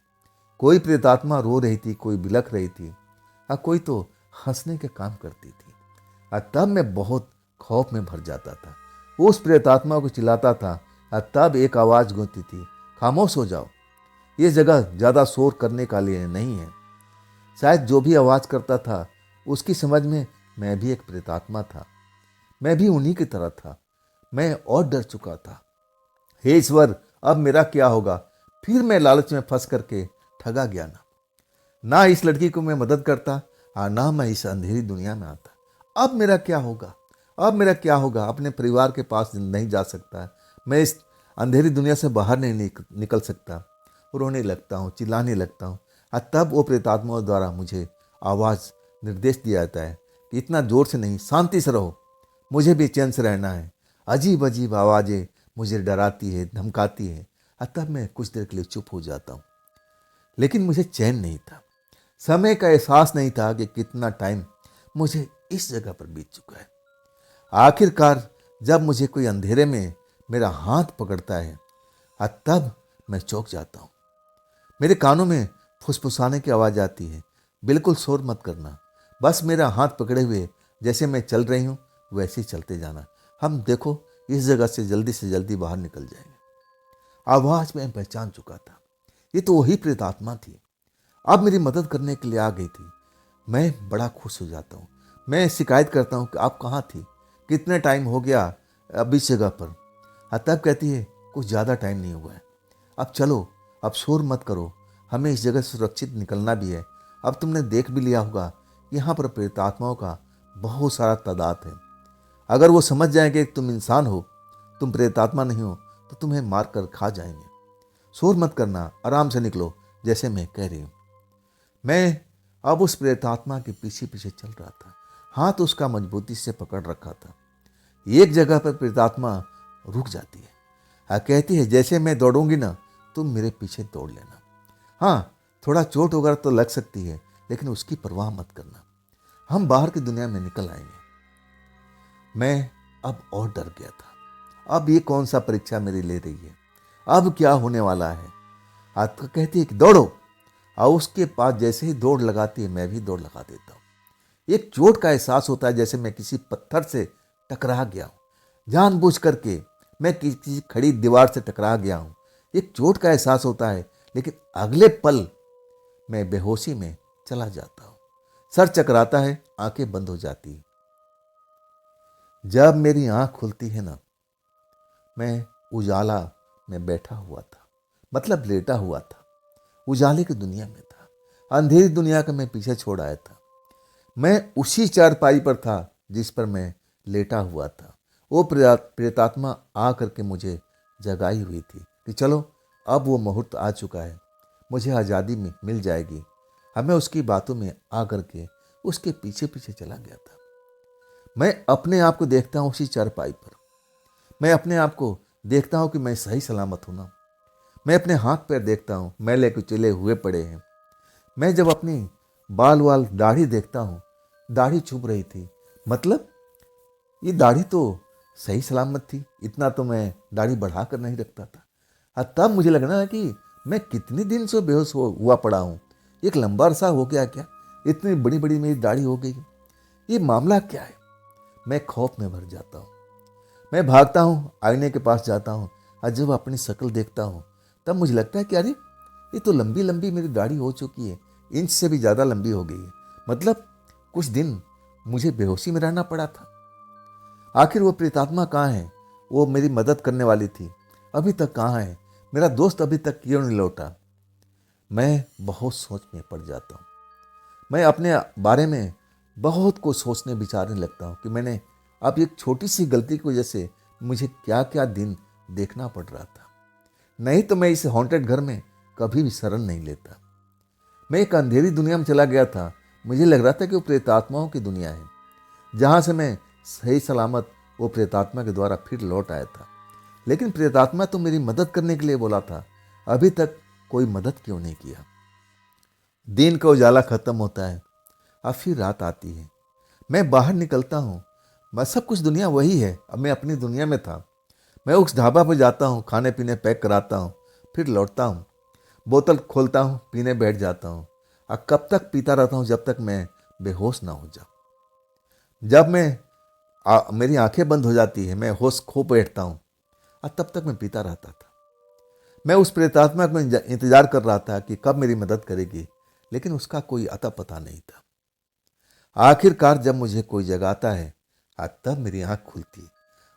कोई प्रेतात्मा रो रही थी, कोई बिलख रही थी, और कोई तो हंसने के काम करती थी। और तब मैं बहुत खौफ में भर जाता था, उस प्रेतात्मा को चिल्लाता था। और तब एक आवाज़ गूंजती थी, खामोश हो जाओ, ये जगह ज़्यादा शोर करने का लिए नहीं है। शायद जो भी आवाज़ करता था उसकी समझ में मैं भी एक प्रेतात्मा था, मैं भी उन्हीं की तरह था। मैं और डर चुका था। हे ईश्वर, अब मेरा क्या होगा? फिर मैं लालच में फंस करके ठगा गया। ना इस लड़की को मैं मदद करता और ना मैं इस अंधेरी दुनिया में आता। अब मेरा क्या होगा? अब मेरा क्या होगा? अपने परिवार के पास नहीं जा सकता, मैं इस अंधेरी दुनिया से बाहर नहीं निकल सकता। रोने लगता हूँ, चिल्लाने लगता हूँ। और तब वो प्रेतात्माओं द्वारा मुझे आवाज़, निर्देश दिया जाता है कि इतना जोर से नहीं, शांति से रहो, मुझे भी चैन से रहना है। अजीब अजीब आवाज़ें मुझे डराती है, धमकाती है। और तब मैं कुछ देर के लिए चुप हो जाता हूँ, लेकिन मुझे चैन नहीं था। समय का एहसास नहीं था कि कितना टाइम मुझे इस जगह पर बीत चुका है। आखिरकार जब मुझे कोई अंधेरे में मेरा हाथ पकड़ता है और तब मैं चौंक जाता हूँ। मेरे कानों में फुसफुसाने की आवाज़ आती है, बिल्कुल शोर मत करना, बस मेरा हाथ पकड़े हुए जैसे मैं चल रही हूँ वैसे ही चलते जाना। हम देखो इस जगह से जल्दी बाहर निकल जाएंगे। आवाज़ में पहचान चुका था, ये तो वही प्रेतात्मा थी, अब मेरी मदद करने के लिए आ गई थी। मैं बड़ा खुश हो जाता हूँ। मैं शिकायत करता हूँ कि आप कहाँ थी, कितने टाइम हो गया अब इस जगह पर। तब कहती है कुछ ज़्यादा टाइम नहीं हुआ है, अब चलो, अब शोर मत करो, हमें इस जगह से सुरक्षित निकलना भी है। अब तुमने देख भी लिया होगा यहाँ पर प्रेतात्माओं का बहुत सारा तादाद है। अगर वो समझ जाएंगे कि तुम इंसान हो, तुम प्रेतात्मा नहीं हो, तो तुम्हें मार कर खा जाएंगे। शोर मत करना, आराम से निकलो, जैसे मैं कह रही हूँ। मैं अब उस प्रेतात्मा के पीछे पीछे चल रहा था, हाथ उसका मजबूती से पकड़ रखा था। एक जगह पर प्रेतात्मा रुक जाती है, कहती है जैसे मैं दौड़ूंगी ना, तुम मेरे पीछे दौड़ लेना। हाँ, थोड़ा चोट वगैरह तो लग सकती है, लेकिन उसकी परवाह मत करना, हम बाहर की दुनिया में निकल आएंगे। मैं अब और डर गया था, अब ये कौन सा परीक्षा मेरी ले रही है, अब क्या होने वाला है। आज तो कहती है कि दौड़ो, और उसके पास जैसे ही दौड़ लगाती है मैं भी दौड़ लगा देता हूँ। एक चोट का एहसास होता है, जैसे मैं किसी पत्थर से टकरा गया हूँ, जानबूझ करके मैं किसी खड़ी दीवार से टकरा गया हूँ। एक चोट का एहसास होता है, लेकिन अगले पल मैं बेहोशी में चला जाता हूँ। सर चकराता है, आंखें बंद हो जाती है। जब मेरी आंख खुलती है ना, मैं उजाला में बैठा हुआ था, मतलब लेटा हुआ था। उजाले की दुनिया में था, अंधेरी दुनिया का मैं पीछे छोड़ आया था। मैं उसी चारपाई पर था जिस पर मैं लेटा हुआ था। वो प्रेतात्मा आ करके मुझे जगाई हुई थी कि चलो, अब वो मुहूर्त आ चुका है, मुझे आज़ादी में मिल जाएगी। हमें उसकी बातों में आ करके उसके पीछे पीछे चला गया था। मैं अपने आप को देखता हूँ उसी चारपाई पर, मैं अपने आप को देखता हूँ कि मैं सही सलामत हूँ ना। मैं अपने हाथ पैर देखता हूँ, मैले कुचले हुए पड़े हैं। मैं जब अपनी बाल वाल दाढ़ी देखता हूँ, दाढ़ी चुभ रही थी, मतलब ये दाढ़ी तो सही सलामत थी, इतना तो मैं दाढ़ी बढ़ा कर नहीं रखता था। तब मुझे लगना है कि मैं कितने दिन से बेहोश हुआ पड़ा हूँ, एक लंबा अरसा हो गया क्या, इतनी बड़ी बड़ी मेरी दाढ़ी हो गई, ये मामला क्या है। मैं खौफ में भर जाता हूँ, मैं भागता हूँ, आईने के पास जाता हूँ, और जब अपनी शक्ल देखता हूँ तब मुझे लगता है कि अरे ये तो लंबी लंबी मेरी दाढ़ी हो चुकी है, इंच से भी ज़्यादा लंबी हो गई है। मतलब कुछ दिन मुझे बेहोशी में रहना पड़ा था। आखिर वो प्रेतात्मा कहाँ है, वो मेरी मदद करने वाली थी, अभी तक कहाँ है, मेरा दोस्त अभी तक क्यों नहीं लौटा। मैं बहुत सोच में पड़ जाता हूँ। मैं अपने बारे में बहुत कुछ सोचने विचारने लगता हूँ कि मैंने अब एक छोटी सी गलती की वजह से मुझे क्या क्या दिन देखना पड़ रहा था, नहीं तो मैं इस हॉन्टेड घर में कभी भी शरण नहीं लेता। मैं एक अंधेरी दुनिया में चला गया था, मुझे लग रहा था कि वो प्रेतात्माओं की दुनिया है, जहाँ से मैं सही सलामत वो प्रेतात्मा के द्वारा फिर लौट आया था। लेकिन प्रेतात्मा तो मेरी मदद करने के लिए बोला था, अभी तक कोई मदद क्यों नहीं किया। दिन का उजाला खत्म होता है, अब फिर रात आती है। मैं बाहर निकलता हूँ, मैं सब कुछ दुनिया वही है, अब मैं अपनी दुनिया में था। मैं उस ढाबा पर जाता हूँ, खाने पीने पैक कराता हूँ, फिर लौटता हूँ, बोतल खोलता हूँ, पीने बैठ जाता हूँ, और कब तक पीता रहता हूँ जब तक मैं बेहोश ना हो जाऊँ। जब मेरी आंखें बंद हो जाती है, मैं होश खो बैठता हूँ, और तब तक मैं पीता रहता था। मैं उस प्रेतात्मा को इंतजार कर रहा था कि कब मेरी मदद करेगी, लेकिन उसका कोई अता पता नहीं था। आखिरकार जब मुझे कोई जगाता है, आज तब मेरी आंख खुलती है।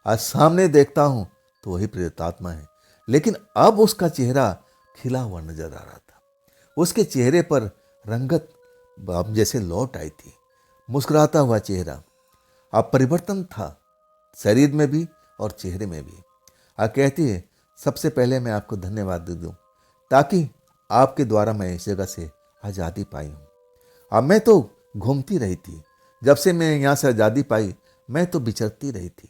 आज सामने देखता हूं तो वही प्रेतात्मा है, लेकिन अब उसका चेहरा खिला हुआ नजर आ रहा था। उसके चेहरे पर रंगत अब जैसे लौट आई थी, मुस्कुराता हुआ चेहरा। अब परिवर्तन था, शरीर में भी और चेहरे में भी। कहती है सबसे पहले मैं आपको धन्यवाद दे दूं, ताकि आपके द्वारा मैं इस जगह से आज़ादी पाई हूँ। अब मैं तो घूमती रही थी, जब से मैं यहाँ से आज़ादी पाई मैं तो विचरती रही थी।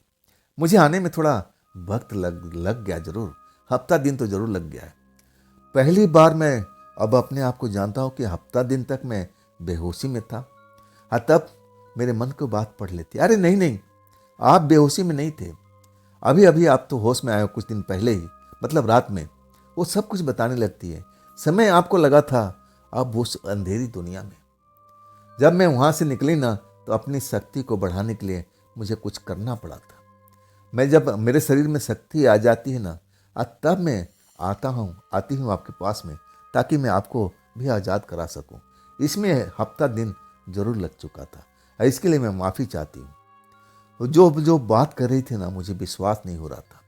मुझे आने में थोड़ा वक्त लग गया, जरूर हफ्ता दिन तो जरूर लग गया है। पहली बार मैं अब अपने आप को जानता हूँ कि हफ्ता दिन तक मैं बेहोशी में था। तब मेरे मन को बात पढ़ लेती, अरे नहीं नहीं, आप बेहोशी में नहीं थे, अभी अभी आप तो होश में आए हो कुछ दिन पहले ही, मतलब रात में। वो सब कुछ बताने लगती है। समय आपको लगा था अब उस अंधेरी दुनिया में। जब मैं वहाँ से निकली ना, तो अपनी शक्ति को बढ़ाने के लिए मुझे कुछ करना पड़ा था। मैं जब मेरे शरीर में शक्ति आ जाती है ना, तब मैं आती हूँ आपके पास में, ताकि मैं आपको भी आज़ाद करा सकूँ। इसमें हफ्ता दिन जरूर लग चुका था, इसके लिए मैं माफ़ी चाहती हूँ। जो जो बात कर रही थी ना, मुझे विश्वास नहीं हो रहा था,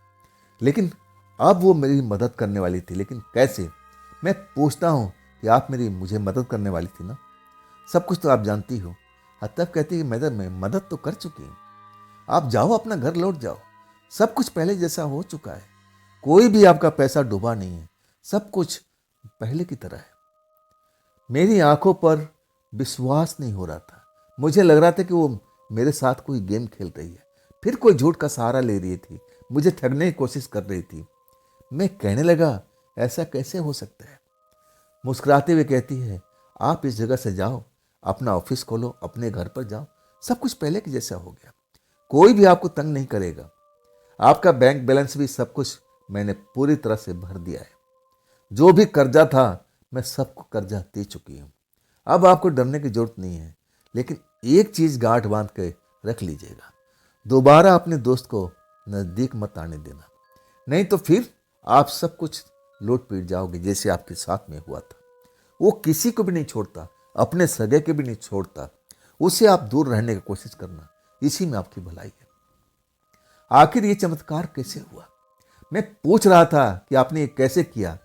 लेकिन अब वो मेरी मदद करने वाली थी। लेकिन कैसे? मैं पूछता हूँ कि आप मुझे मदद करने वाली थी ना, सब कुछ तो आप जानती हो। तब कहती है मैं मदद तो कर चुकी हूँ, आप जाओ, अपना घर लौट जाओ, सब कुछ पहले जैसा हो चुका है, कोई भी आपका पैसा डूबा नहीं है, सब कुछ पहले की तरह है। मेरी आंखों पर विश्वास नहीं हो रहा था। मुझे लग रहा था कि वो मेरे साथ कोई गेम खेल रही है, फिर कोई झूठ का सहारा ले रही थी, मुझे ठगने की कोशिश कर रही थी। मैं कहने लगा, ऐसा कैसे हो सकता है? मुस्कुराते हुए कहती है, आप इस जगह से जाओ, अपना ऑफिस खोलो, अपने घर पर जाओ, सब कुछ पहले के जैसा हो गया, कोई भी आपको तंग नहीं करेगा। आपका बैंक बैलेंस भी सब कुछ मैंने पूरी तरह से भर दिया है। जो भी कर्जा था, मैं सबको कर्जा दे चुकी हूँ। अब आपको डरने की जरूरत नहीं है, लेकिन एक चीज गांठ बांध के रख लीजिएगा, दोबारा अपने दोस्त को नजदीक मत आने देना, नहीं तो फिर आप सब कुछ लौट पीट जाओगे, जैसे आपके साथ में हुआ था। वो किसी को भी नहीं छोड़ता, अपने सगे के भी नहीं छोड़ता, उससे आप दूर रहने की कोशिश करना, इसी में आपकी भलाई है। आखिर ये चमत्कार कैसे हुआ? मैं पूछ रहा था कि आपने ये कैसे किया,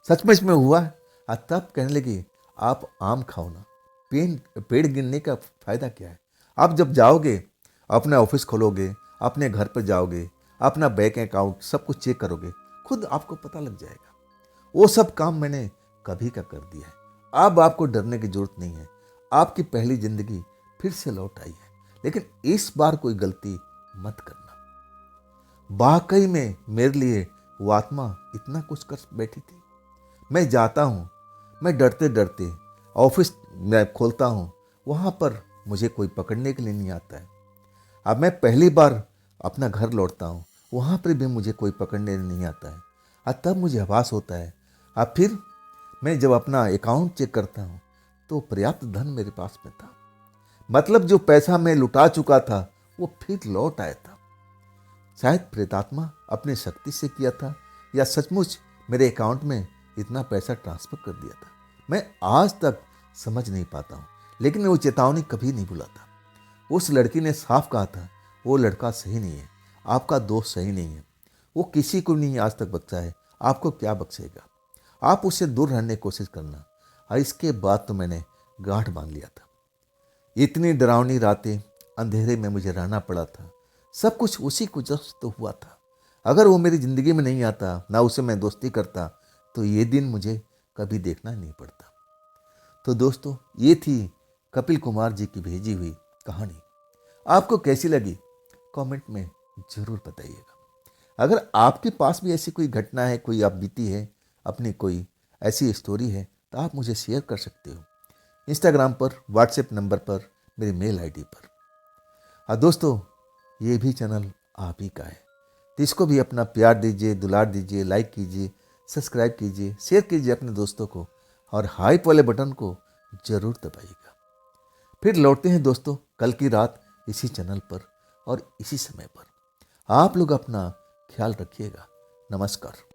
सचमुच में हुआ? तब कहने लगी, आप आम खाओ ना, पेड़ गिनने का फायदा क्या है? आप जब जाओगे, अपना ऑफिस खोलोगे, अपने घर पर जाओगे, अपना बैंक अकाउंट सब कुछ चेक करोगे, खुद आपको पता लग जाएगा। वो सब काम मैंने कभी का कर दिया है। अब आपको डरने की जरूरत नहीं है, आपकी पहली जिंदगी फिर से लौट आई है। लेकिन इस बार कोई गलती मत करना। वाकई में मेरे लिए वो आत्मा इतना कुछ कर बैठी थी। मैं जाता हूँ, मैं डरते डरते ऑफिस मैं खोलता हूँ, वहाँ पर मुझे कोई पकड़ने के लिए नहीं आता है। अब मैं पहली बार अपना घर लौटता हूँ, वहाँ पर भी मुझे कोई पकड़ने नहीं आता है। तब मुझे आभास होता है। अब फिर मैं जब अपना अकाउंट चेक करता हूँ, तो पर्याप्त धन मेरे पास में था। मतलब जो पैसा मैं लुटा चुका था, वो फिर लौट आया था। शायद प्रेतात्मा अपनी शक्ति से किया था, या सचमुच मेरे अकाउंट में इतना पैसा ट्रांसफर कर दिया था। मैं आज तक समझ नहीं पाता हूँ, लेकिन मैं वो चेतावनी कभी नहीं भूला था। उस लड़की ने साफ कहा था, वो लड़का सही नहीं है, आपका दोस्त सही नहीं है, वो किसी को नहीं आज तक बख्शा है, आपको क्या बख्शेगा? आप उससे दूर रहने की कोशिश करना। और इसके बाद तो मैंने गांठ बांध लिया था। इतनी डरावनी रातें, अंधेरे में मुझे रहना पड़ा था, सब कुछ उसी को जस्ट तो हुआ था। अगर वो मेरी ज़िंदगी में नहीं आता, ना उससे मैं दोस्ती करता, तो ये दिन मुझे कभी देखना नहीं पड़ता। तो दोस्तों, ये थी कपिल कुमार जी की भेजी हुई कहानी। आपको कैसी लगी कमेंट में ज़रूर बताइएगा। अगर आपके पास भी ऐसी कोई घटना है, कोई आप बीती है, अपनी कोई ऐसी स्टोरी है, तो आप मुझे शेयर कर सकते हो इंस्टाग्राम पर, व्हाट्सएप नंबर पर, मेरी मेल आईडी पर। हाँ दोस्तों, ये भी चैनल आप ही का है, तो इसको भी अपना प्यार दीजिए, दुलार दीजिए, लाइक कीजिए, सब्सक्राइब कीजिए, शेयर कीजिए अपने दोस्तों को, और हाइप वाले बटन को जरूर दबाइएगा। फिर लौटते हैं दोस्तों कल की रात इसी चैनल पर और इसी समय पर। आप लोग अपना ख्याल रखिएगा। नमस्कार।